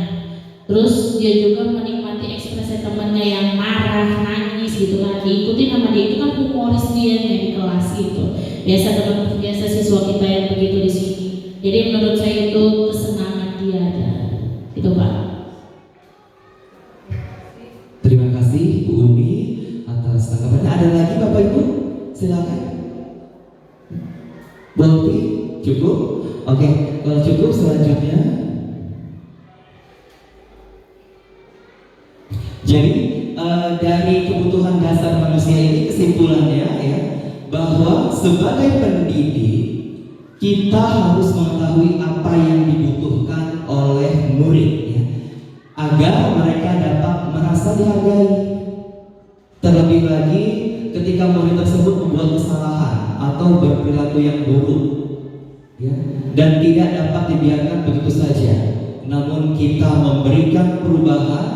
Terus dia juga menikmati ekspresi temannya yang marah, nangis gitu kan. Diikuti nama dia, itu kan humoris dia di kelas gitu. Biasa siswa kita yang begitu di sini. Jadi menurut saya itu kesenangan dia aja. Itu Pak. Terima kasih Bu Umi atas tanggapannya. Ada lagi Bapak Ibu? Silakan. Boleh? Cukup? Oke, kalau cukup selanjutnya. Jadi dari kebutuhan dasar manusia ini kesimpulannya ya, bahwa sebagai pendidik kita harus mengetahui apa yang dibutuhkan oleh murid ya, agar mereka dapat merasa dihargai. Terlebih lagi ketika murid tersebut membuat kesalahan atau berperilaku yang buruk ya, dan tidak dapat dibiarkan begitu saja, namun kita memberikan perubahan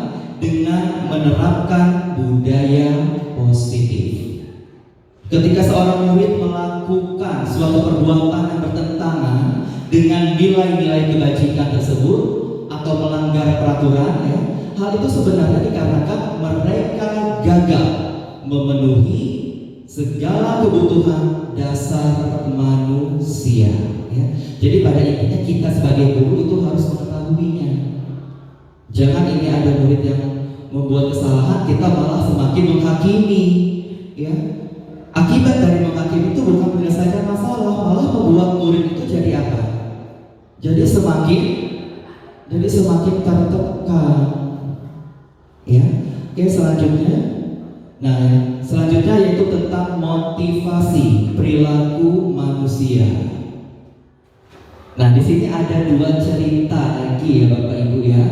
dengan menerapkan budaya positif. Ketika seorang murid melakukan suatu perbuatan yang bertentangan dengan nilai-nilai kebajikan tersebut atau melanggar peraturan ya, hal itu sebenarnya dikarenakan mereka gagal memenuhi segala kebutuhan dasar manusia ya. Jadi pada intinya kita sebagai guru itu harus mengetahuinya. Jangan ini ada murid yang membuat kesalahan kita malah semakin menghakimi ya. Akibat dari menghakimi itu bukan menyelesaikan masalah, malah membuat murid itu jadi apa? Jadi semakin tertekan ya. Oke, selanjutnya. Nah, selanjutnya yaitu tentang motivasi perilaku manusia. Nah, di sini ada dua cerita lagi ya Bapak Ibu ya.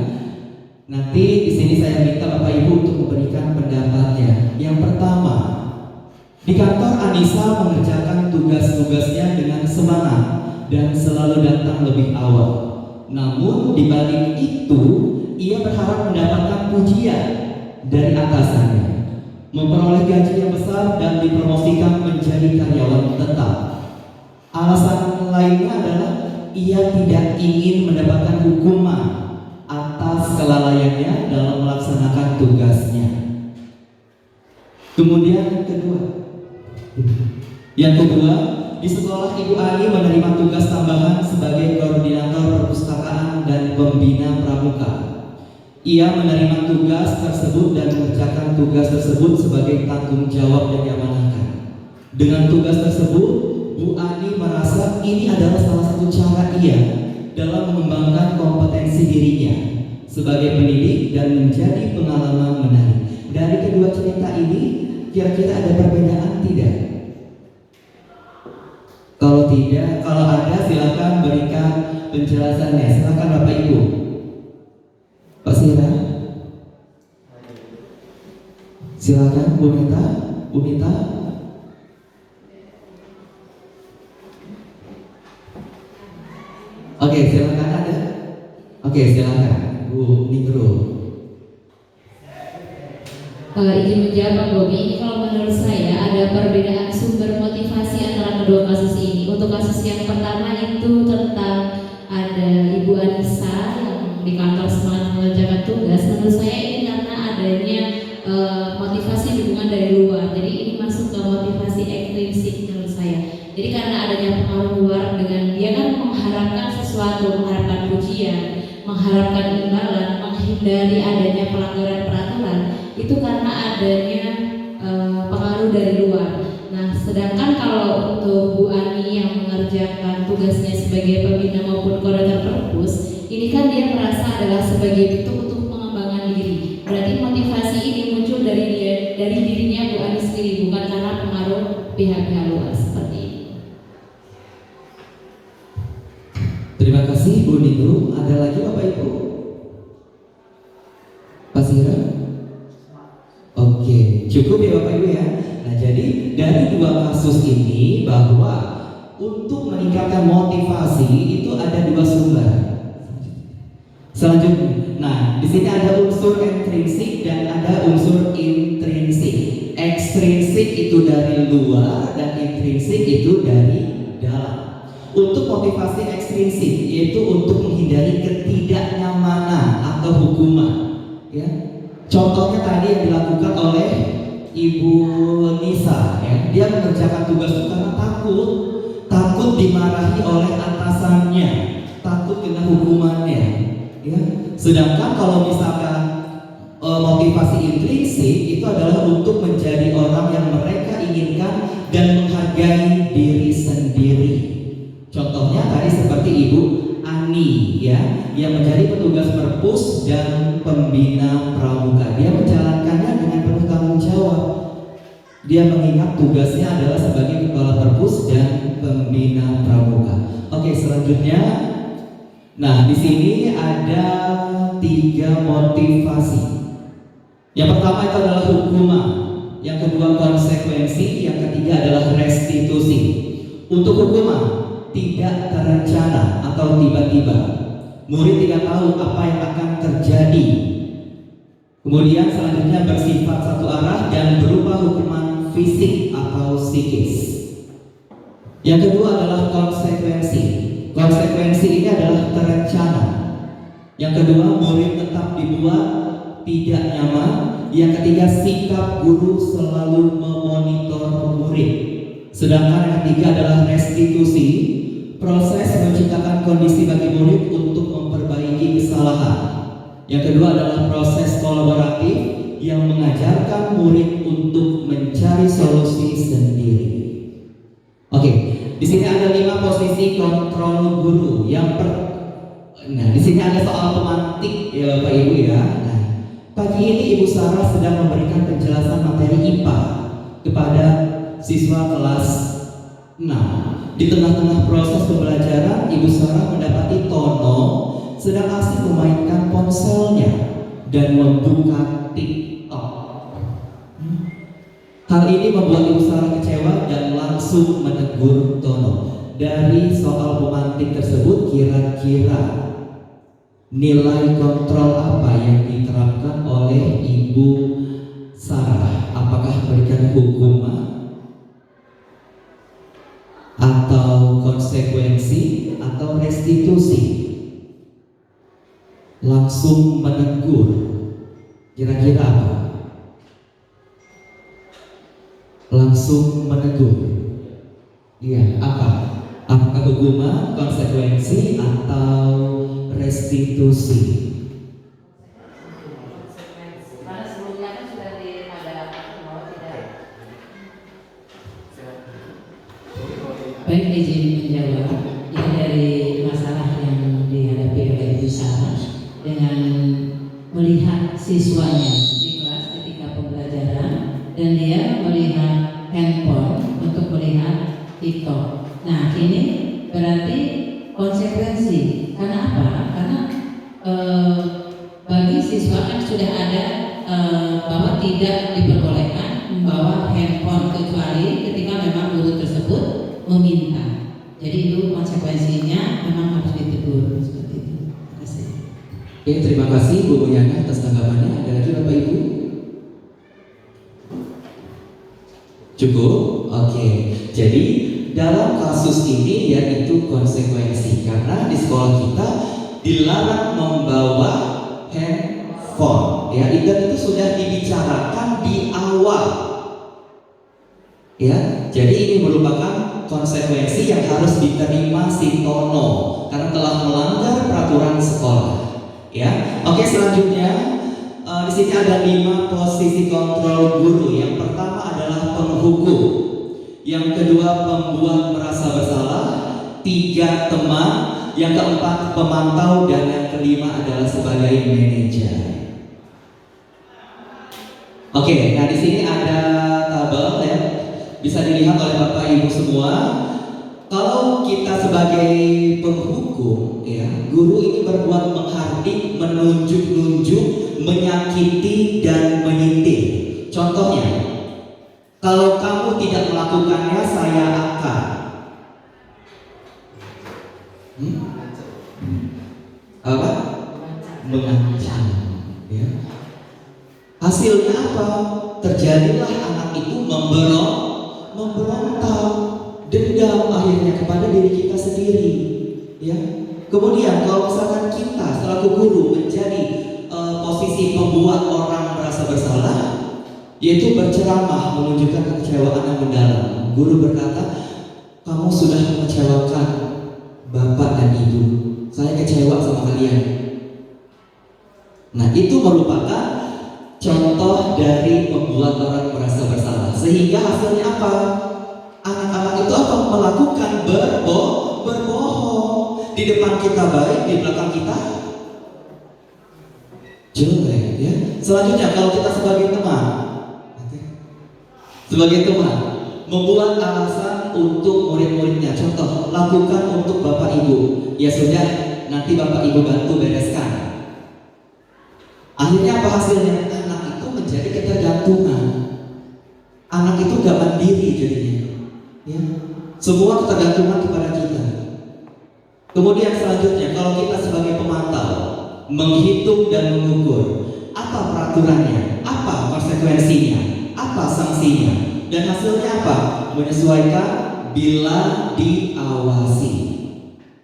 Nanti di sini saya minta Bapak Ibu untuk memberikan pendapatnya. Yang pertama, di kantor Anissa mengerjakan tugas-tugasnya dengan semangat dan selalu datang lebih awal. Namun di balik itu, ia berharap mendapatkan pujian dari atasannya, memperoleh gaji yang besar dan dipromosikan menjadi karyawan tetap. Alasan lainnya adalah ia tidak ingin mendapatkan hukuman atas kelalaiannya dalam melaksanakan tugasnya. Kemudian yang kedua, di sekolah Ibu Ani menerima tugas tambahan sebagai koordinator perpustakaan dan pembina pramuka. Ia menerima tugas tersebut dan mengerjakan tugas tersebut sebagai tanggung jawab yang diamanahkan. Dengan tugas tersebut, Bu Ani merasa ini adalah salah satu cara ia dalam mengembangkan kompetensi dirinya sebagai pendidik dan menjadi pengalaman menarik. Dari kedua cerita ini, kira-kira ada perbedaan tidak? Kalau tidak, kalau ada silakan berikan penjelasannya. Silakan Bapak Ibu. Pak Sira. Silakan Bu Mita. Bu Mita. Oke, silakan ada. Oke, silakan Bu Ningro. Izin menjawab Pak Bobi, ini kalau menurut saya ada perbedaan sumber motivasi antara kedua kasus ini. Untuk kasus yang pertama itu tentang ada Ibu Anissa yang di kantor semangat mengerjakan tugas. Menurut saya ini karena adanya motivasi dukungan dari luar. Jadi ini masuk ke motivasi ekstrinsik menurut saya. Jadi karena adanya pengaruh luar dengan dia kan mengharapkan sesuatu, mengharapkan pujian, mengharapkan imbalan, menghindari adanya pelanggaran peraturan, itu karena adanya pengaruh dari luar. Nah, sedangkan kalau untuk Bu Ani yang mengerjakan tugasnya sebagai pembina maupun koordinator perpus, ini kan dia merasa adalah sebagai bentuk untuk pengembangan diri. Berarti motivasi ini muncul dari dirinya Bu Ani sendiri, bukan karena pengaruh pihak-pihak luar seperti ini. Terima kasih Bu Ningrum. Ada lagi Bapak Ibu? Pak Sira? Oke, cukup ya Bapak Ibu ya. Nah, jadi dari dua kasus ini bahwa untuk meningkatkan motivasi itu ada dua sumber. Selanjutnya, nah di sini ada unsur intrinsik dan ada unsur intrinsik. Ekstrinsik itu dari luar dan intrinsik itu dari dalam. Untuk motivasi ekstrinsik yaitu untuk menghindari ketidaknyamanan atau hukuman, ya. Contohnya tadi yang dilakukan oleh Ibu Nisa, ya. Dia mengerjakan tugas itu karena takut dimarahi oleh atasannya, takut kena hukumannya, ya. Sedangkan kalau misalkan motivasi intrinsik itu adalah untuk menjadi orang yang mereka inginkan dan menghargai diri sendiri. Contohnya tadi seperti Ibu Ani, ya, yang menjadi petugas perpus dan pembina pramuka. Dia menjalankannya dengan penuh tanggung jawab. Dia mengingat tugasnya adalah sebagai kepala perpus dan pembina pramuka. Oke, selanjutnya, nah di sini ada 3 motivasi. Yang pertama itu adalah hukuman, yang kedua konsekuensi, yang ketiga adalah restitusi. Untuk hukuman tidak terencana atau tiba-tiba. Murid tidak tahu apa yang akan terjadi. Kemudian selanjutnya bersifat satu arah dan berupa hukuman fisik atau psikis. Yang kedua adalah konsekuensi. Konsekuensi ini adalah terencana. Yang kedua, murid tetap dibuat tidak nyaman. Yang ketiga, sikap guru selalu memonitor murid. Sedangkan yang ketiga adalah restitusi, proses menciptakan kondisi bagi murid untuk memperbaiki kesalahan. Yang kedua adalah proses kolaboratif yang mengajarkan murid untuk mencari solusi sendiri. Oke, di sini ada 5 posisi kontrol guru. Nah, di sini ada soal pemantik ya Bapak Ibu ya. Nah, pagi ini Ibu Sarah sedang memberikan penjelasan materi IPA kepada siswa kelas 6. Di tengah-tengah proses pembelajaran, Ibu Sarah mendapati Tono sedang asik memainkan ponselnya dan membuka TikTok. Hal ini membuat Ibu Sarah kecewa dan langsung menegur Tono. Dari soal pemantik tersebut, kira-kira nilai kontrol apa yang diterapkan oleh Ibu Sarah? Apakah memberikan hukuman atau konsekuensi atau restitusi? Langsung menegur, kira-kira apa? Langsung menegur, iya, apa? Apakah hukuman, konsekuensi atau restitusi? Karena sebelumnya kan sudah ada bahwa tidak. Baik, izin menjawab. Ya, dari masalah yang dihadapi oleh Ibu Sarah dengan melihat siswanya di kelas ketika pembelajaran dan dia melihat handphone untuk melihat TikTok. Nah, ini berarti konsekuensi. Karena apa? Karena bagi siswa kan sudah ada bahwa tidak diperbolehkan membawa handphone kecuali ketika memang guru tersebut meminta. Jadi itu konsekuensinya memang harus ditegur seperti itu. Terima kasih. Oke, terima kasih Bu Yana atas tanggapannya. Ada lagi Bapak Ibu? kasus ini yaitu konsekuensi, karena di sekolah kita dilarang membawa handphone, ya. Dan itu sudah dibicarakan di awal, ya. Jadi ini merupakan konsekuensi yang harus diterima si Tono karena telah melanggar peraturan sekolah, ya. Oke, selanjutnya di sini ada 5 posisi kontrol guru. Yang pertama adalah penghukum, yang kedua pembuat merasa bersalah, 3 teman, yang keempat pemantau, dan yang kelima adalah sebagai manajer. Oke, nah di sini ada tabel, ya, bisa dilihat oleh Bapak Ibu semua. Kalau kita sebagai penghukum, ya, guru ini berbuat menghardik, menunjuk-nunjuk, menyakiti, dan menyindir. Contohnya, kalau kamu tidak melakukannya, saya akan apa? Mengancam, ya. Hasilnya apa? Terjadilah anak itu memberontak, dendam akhirnya kepada diri kita sendiri, ya. Kemudian kalau misalkan kita selaku guru menjadi posisi pembuat orang merasa bersalah, yaitu berceramah menunjukkan kekecewaan yang mendalam. Guru berkata, kamu sudah mengecewakan bapak dan ibu, saya kecewa sama kalian. Nah, itu merupakan contoh dari membuat orang merasa bersalah. Sehingga hasilnya apa? Anak-anak itu apa? Melakukan berbohong. Di depan kita baik, di belakang kita jelek, ya. Selanjutnya, kalau kita sebagai teman membuat alasan untuk murid-muridnya. Contoh, lakukan untuk bapak ibu. Ya sudah, nanti bapak ibu bantu bereskan. Akhirnya apa hasilnya? Anak itu menjadi ketergantungan. Anak itu gak mandiri jadinya, ya. Semua ketergantungan kepada kita. Kemudian selanjutnya, kalau kita sebagai pemantau menghitung dan mengukur apa peraturannya, apa konsekuensinya, apa sanksinya, dan hasilnya apa? Menyesuaikan bila diawasi.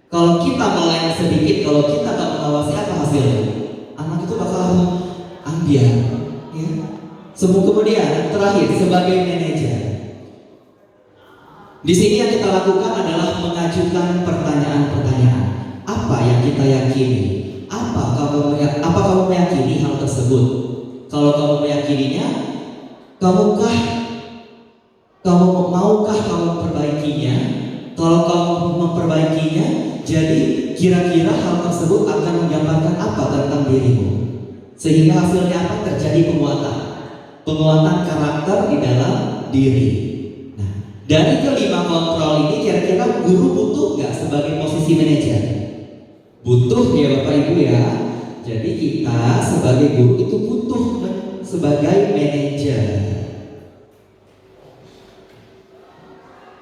Kalau kita meleng sedikit, kalau kita tak mengawasi, apa hasilnya? Anak itu bakal ambiar, ya. Kemudian terakhir sebagai manajer. Di sini yang kita lakukan adalah mengajukan pertanyaan-pertanyaan. Apa yang kita yakini? Apa kamu meyakini hal tersebut? Kalau kamu meyakininya, maukah kamu memperbaikinya? Kalau kamu memperbaikinya, jadi kira-kira hal tersebut akan menggambarkan apa tentang dirimu? Sehingga hasilnya apa? Terjadi penguatan karakter di dalam diri. Nah, dari kelima kontrol ini, kira-kira guru butuh nggak sebagai posisi manajer? Butuh, ya Bapak Ibu, ya. Jadi kita sebagai guru itu butuh sebagai manajer.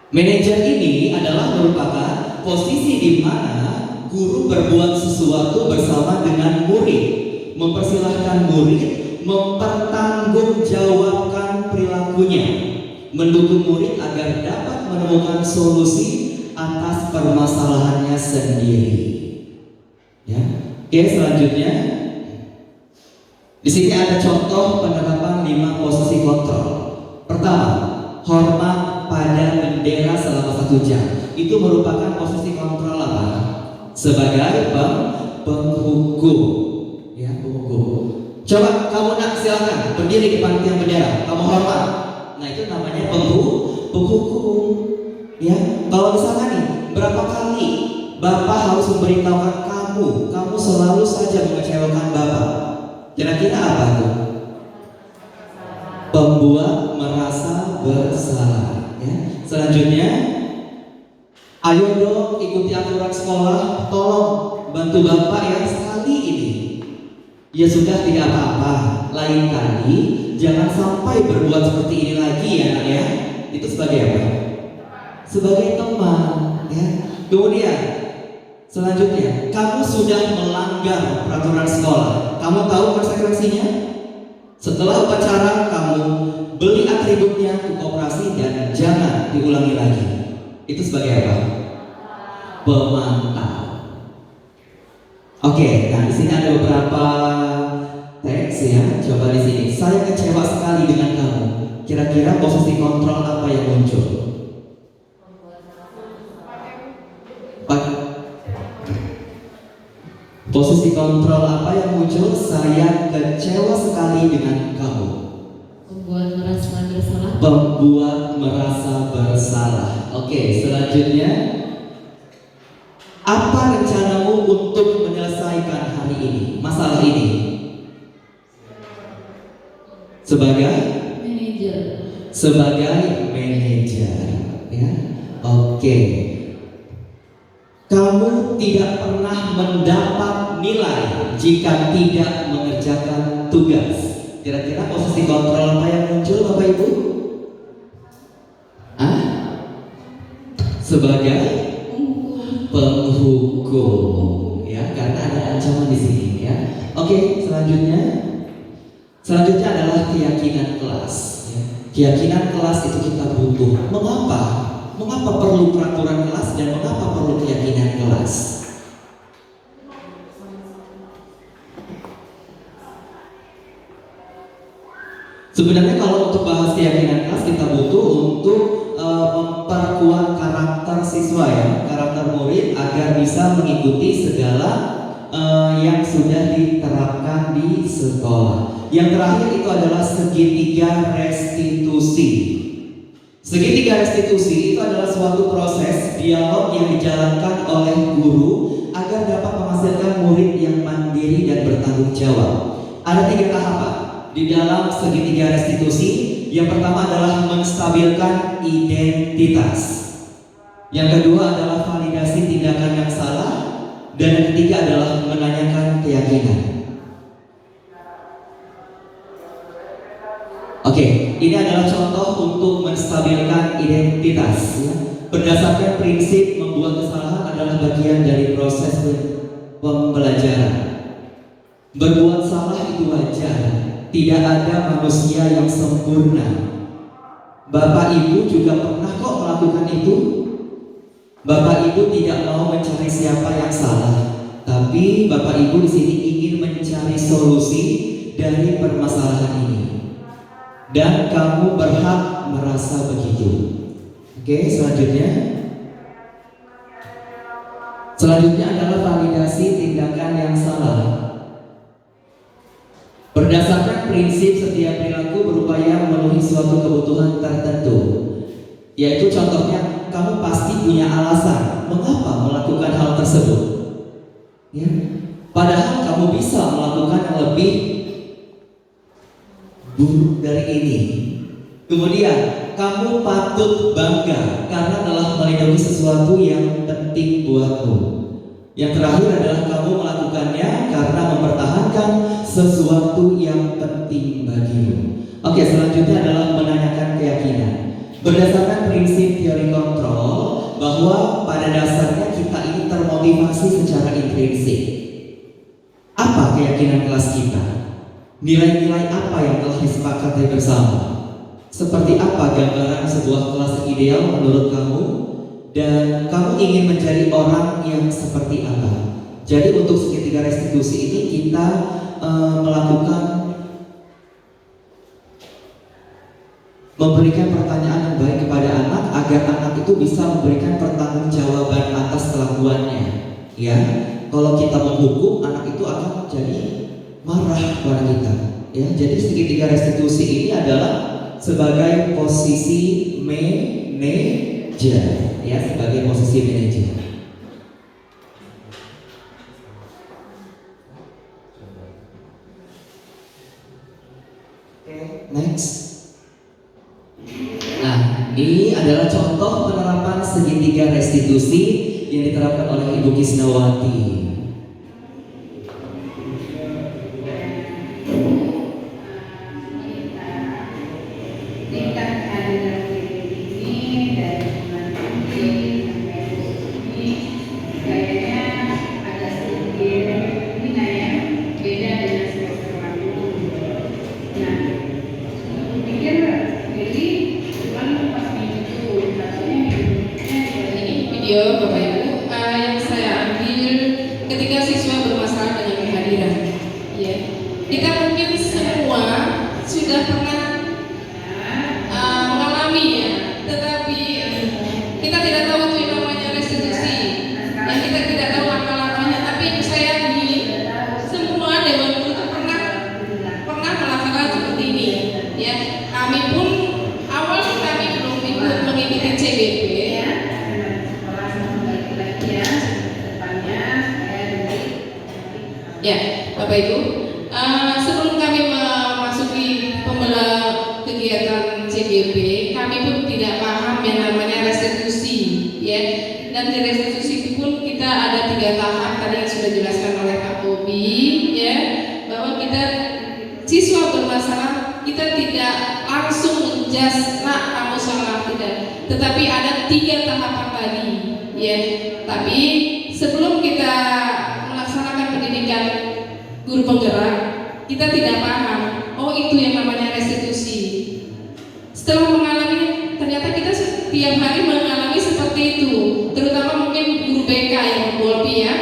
Manajer ini adalah merupakan posisi di mana guru berbuat sesuatu bersama dengan murid, mempersilahkan murid mempertanggungjawabkan perilakunya, mendukung murid agar dapat menemukan solusi atas permasalahannya sendiri. Ya. Oke, selanjutnya di sini ada contoh penerapan 5 posisi kontrol. Pertama, hormat pada bendera selama 1 jam. Itu merupakan posisi kontrol apa? Sebagai penghukum, ya, penghukum. Coba kamu silakan berdiri di depan tiang bendera, kamu hormat. Nah, itu namanya penghukum, ya. Kalau misalkan nih, berapa kali Bapak harus memberitahukan kamu selalu saja mengecewakan Bapak. Kira-kira apa tuh? Pembuat merasa bersalah, ya. Selanjutnya, ayo dong ikuti aturan sekolah, tolong bantu Bapak ya sekali ini. Ya sudah, tidak apa-apa, lain kali jangan sampai berbuat seperti ini lagi ya, nak ya. Itu sebagai apa? Sebagai teman, ya. Kemudian selanjutnya, kamu sudah melanggar peraturan sekolah. Kamu tahu konsekuensinya? Setelah upacara, kamu beli atributnya ke koperasi dan jangan diulangi lagi. Itu sebagai apa? Pemantau. Oke, nah di sini ada beberapa teks ya. Coba di sini. Saya kecewa sekali dengan kamu. Kira-kira posisi kontrol apa yang muncul? Posisi kontrol apa yang muncul? Saya kecewa sekali dengan kamu. Membuat merasa bersalah. Membuat merasa bersalah. Oke, selanjutnya, apa rencanamu untuk menyelesaikan hari ini, masalah ini? Sebagai Manajer. manajer, ya. Oke. Kamu tidak pernah mendapat nilai jika tidak mengerjakan tugas. Kira-kira posisi kontrol apa yang muncul, Bapak Ibu? Sebagai penghukum, ya, karena ada ancaman di sini, ya. Oke, selanjutnya adalah keyakinan kelas. Ya. Keyakinan kelas itu kita butuh. Mengapa perlu peraturan kelas dan mengapa perlu keyakinan kelas? Sebenarnya kalau untuk bahas keyakinan kelas kita butuh untuk memperkuat karakter siswa, ya, karakter murid agar bisa mengikuti segala yang sudah diterapkan di sekolah. Yang terakhir itu adalah segitiga restitusi. Segitiga restitusi itu adalah suatu proses dialog yang dijalankan oleh guru agar dapat menghasilkan murid yang mandiri dan bertanggung jawab. Ada 3 tahapan di dalam segitiga restitusi. Yang pertama adalah menstabilkan identitas. Yang kedua adalah validasi tindakan yang salah. Dan yang ketiga adalah menanyakan keyakinan. Oke, ini adalah contoh untuk menstabilkan identitas, ya. Berdasarkan prinsip membuat kesalahan adalah bagian dari proses pembelajaran. Berbuat salah itu wajar. Tidak ada manusia yang sempurna. Bapak Ibu juga pernah kok melakukan itu. Bapak Ibu tidak mau mencari siapa yang salah, tapi Bapak Ibu di sini ingin mencari solusi dari permasalahan ini. Dan kamu berhak merasa begitu. Oke, selanjutnya adalah validasi tindakan yang salah. Berdasarkan prinsip setiap perilaku berupaya memenuhi suatu kebutuhan tertentu, yaitu contohnya kamu pasti punya alasan mengapa melakukan hal tersebut, ya. Padahal kamu bisa melakukan yang lebih buruk dari ini. Kemudian kamu patut bangga karena telah melindungi sesuatu yang penting buatmu. Yang terakhir adalah kamu melakukannya karena mempertahankan sesuatu yang penting bagimu. Oke, selanjutnya adalah menanyakan keyakinan. Berdasarkan prinsip teori kontrol, bahwa pada dasarnya kita ini termotivasi secara intrinsik. Apa keyakinan kelas kita? Nilai-nilai apa yang telah disepakati bersama? Seperti apa gambaran sebuah kelas ideal menurut kamu? Dan kamu ingin menjadi orang yang seperti apa? Jadi untuk segitiga restitusi ini kita memberikan pertanyaan yang baik kepada anak agar anak itu bisa memberikan pertanggungjawaban atas kelakuannya. Ya, kalau kita menghukum, anak itu akan jadi marah kepada kita. Ya, jadi segitiga restitusi ini adalah sebagai posisi manajer. Ya, sebagai posisi manajer. Next. Nah, ini adalah contoh penerapan segitiga restitusi yang diterapkan oleh Ibu Kisnawati. Bapak Ibu, sebelum kami memasuki kegiatan CGP, kami pun tidak paham yang namanya restitusi, ya. Dan di restitusi itu pun kita ada 3 tahap tadi yang sudah dijelaskan oleh Pak Bobi, ya, bahwa kita siswa bermasalah kita tidak langsung menjas, nak kamu salah, tidak, tetapi ada 3 tahapan tadi, ya. Tapi sebelum kita melaksanakan pendidikan guru penggerak, kita tidak paham, oh itu yang namanya restitusi. Setelah mengalami, ternyata kita setiap hari mengalami seperti itu, terutama mungkin guru BK yang Bolpi, ya,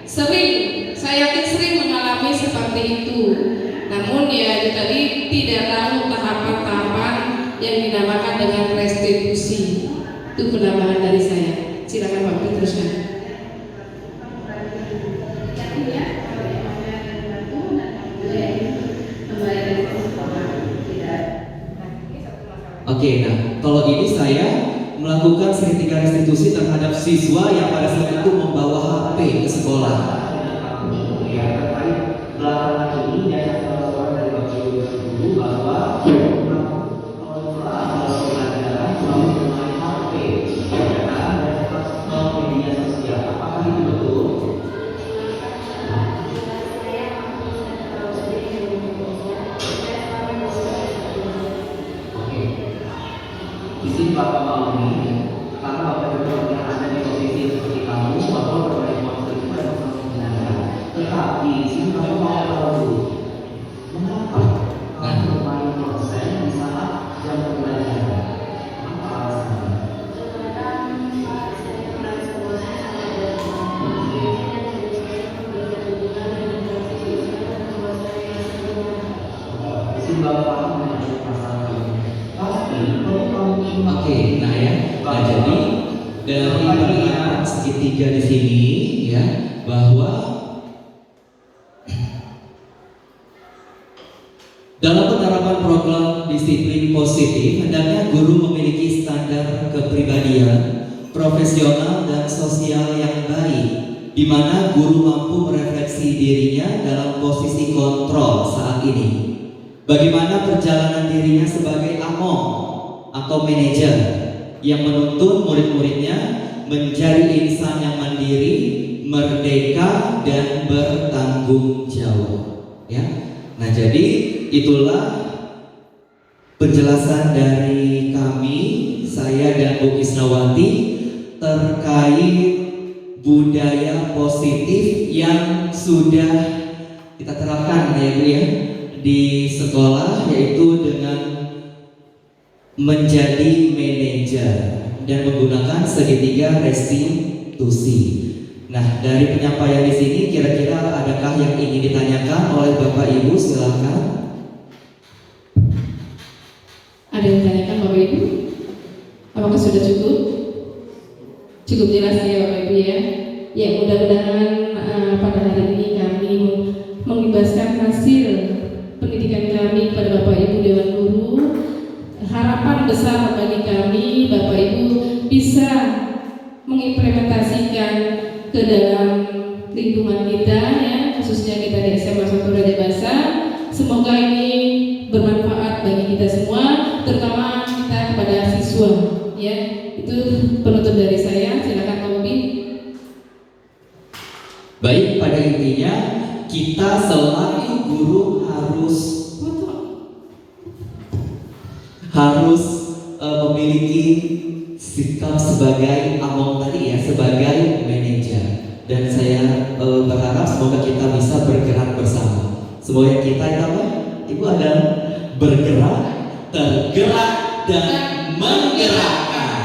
sering, saya yakin sering mengalami seperti itu. Namun ya tadi tidak tahu tahapan-tahapan yang dinamakan dengan restitusi. Itu penambahan dari saya. Silakan Pak teruskan. Oke, nah kalau ini saya melakukan segitiga restitusi terhadap siswa yang pada saat itu membawa HP ke sekolah. Ya, terkait belakangan ini dan salah dari Bapak Ibu Guru bahwa kalau pelajaran selalu bermain HP, dan media sosial. Apakah itu betul? Isi Bapak mau ini, karena Bapak Ibu yang ada di posisi seperti kamu, Bapak berbagai waktu itu ada masalah. Tetapi sini kamu mau tahu mengapa kamu bermain konsen di saat jam pembelajaran? Apa alasannya? Isi Bapak mengenai masalah ini. Oke, nah ya, nah jadi dari penilaian segitiga di sini ya bahwa dalam penerapan program disiplin positif hendaknya guru memiliki standar kepribadian, profesional dan sosial yang baik, di mana guru mampu merefleksi dirinya dalam posisi kontrol saat ini. Bagaimana perjalanan dirinya sebagai among atau manajer yang menuntun murid-muridnya menjadi insan yang mandiri, merdeka dan bertanggung jawab. Ya, nah jadi itulah penjelasan dari kami, saya dan Bu Isnawati terkait budaya positif yang sudah kita terapkan ya Bu ya di sekolah, yaitu dengan menjadi manajer dan menggunakan segitiga restitusi. Nah, dari penyampaian di sini kira-kira adakah yang ingin ditanyakan oleh Bapak Ibu? Silakan. Ada yang ditanyakan Bapak Ibu? Apakah sudah cukup? Cukup jelas ya Bapak Ibu ya. Ya, mudah-mudahan pada hari ini kami mengibaskan hasil pendidikan kami kepada Bapak Ibu Dewan Guru. Harapan besar bagi kami Bapak Ibu bisa mengimplementasikan ke dalam lingkungan kita ya, khususnya kita di SMA 1 Rajabasa. Semoga ini bermanfaat bagi kita semua, terutama kita kepada siswa ya. Itu penutup dari saya. Silakan Pak Bobi. Baik, pada intinya kita selalu guru harus memiliki sikap sebagai among tadi ya, sebagai manajer. Dan saya berharap semoga kita bisa bergerak bersama. Semoga kita itu apa? Ibu adalah bergerak, tergerak dan menggerakkan.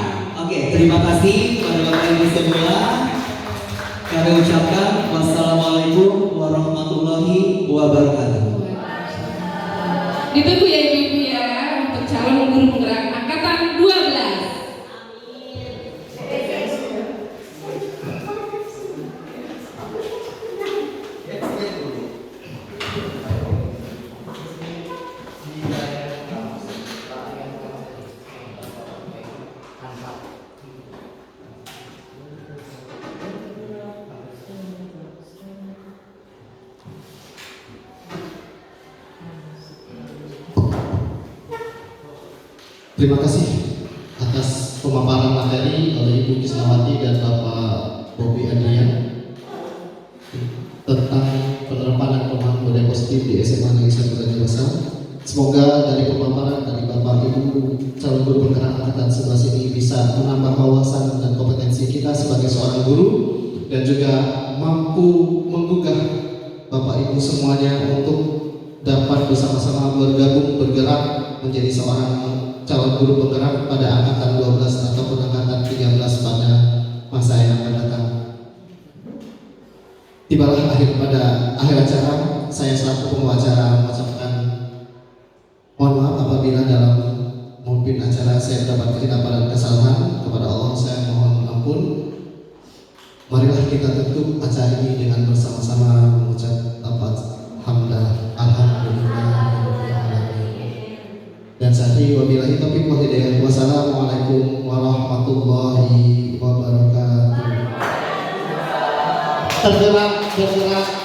Oke, terima kasih kepada Bapak Ibu semua. Kami ucapkan wassalamualaikum warahmatullahi wabarakatuh. Ditunggu ya Ibu ya untuk calon guru penggerak angkatan 12. Terima kasih atas pemaparan materi oleh Ibu Kisnawati dan Bapak Bobi Adrian tentang penerapan dan pemahaman budaya positif di SMA Negeri 1 Raja Besar. Semoga dari pemaparan dari Bapak Ibu calon guru penggerak angkatan 11 ini bisa menambah wawasan dan kompetensi kita sebagai seorang guru dan juga mampu menggugah Bapak Ibu semuanya untuk dapat bersama-sama bergabung bergerak menjadi seorang calon guru penggerak pada angkatan 12 ataupun angkatan 13 pada masa yang akan datang. Tibalah pada akhir acara, saya selaku pembawa acara mengucapkan mohon maaf apabila dalam memimpin acara saya mendapat kehilapan dan kesalahan. Kepada Allah saya mohon ampun. Marilah kita tutup acara ini dengan bersama-sama mengucap lafaz hamdah alhamdulillah. Dan saatnya wabillahi taufiq wal hidayah. Wassalamualaikum warahmatullahi wabarakatuh. Tergerak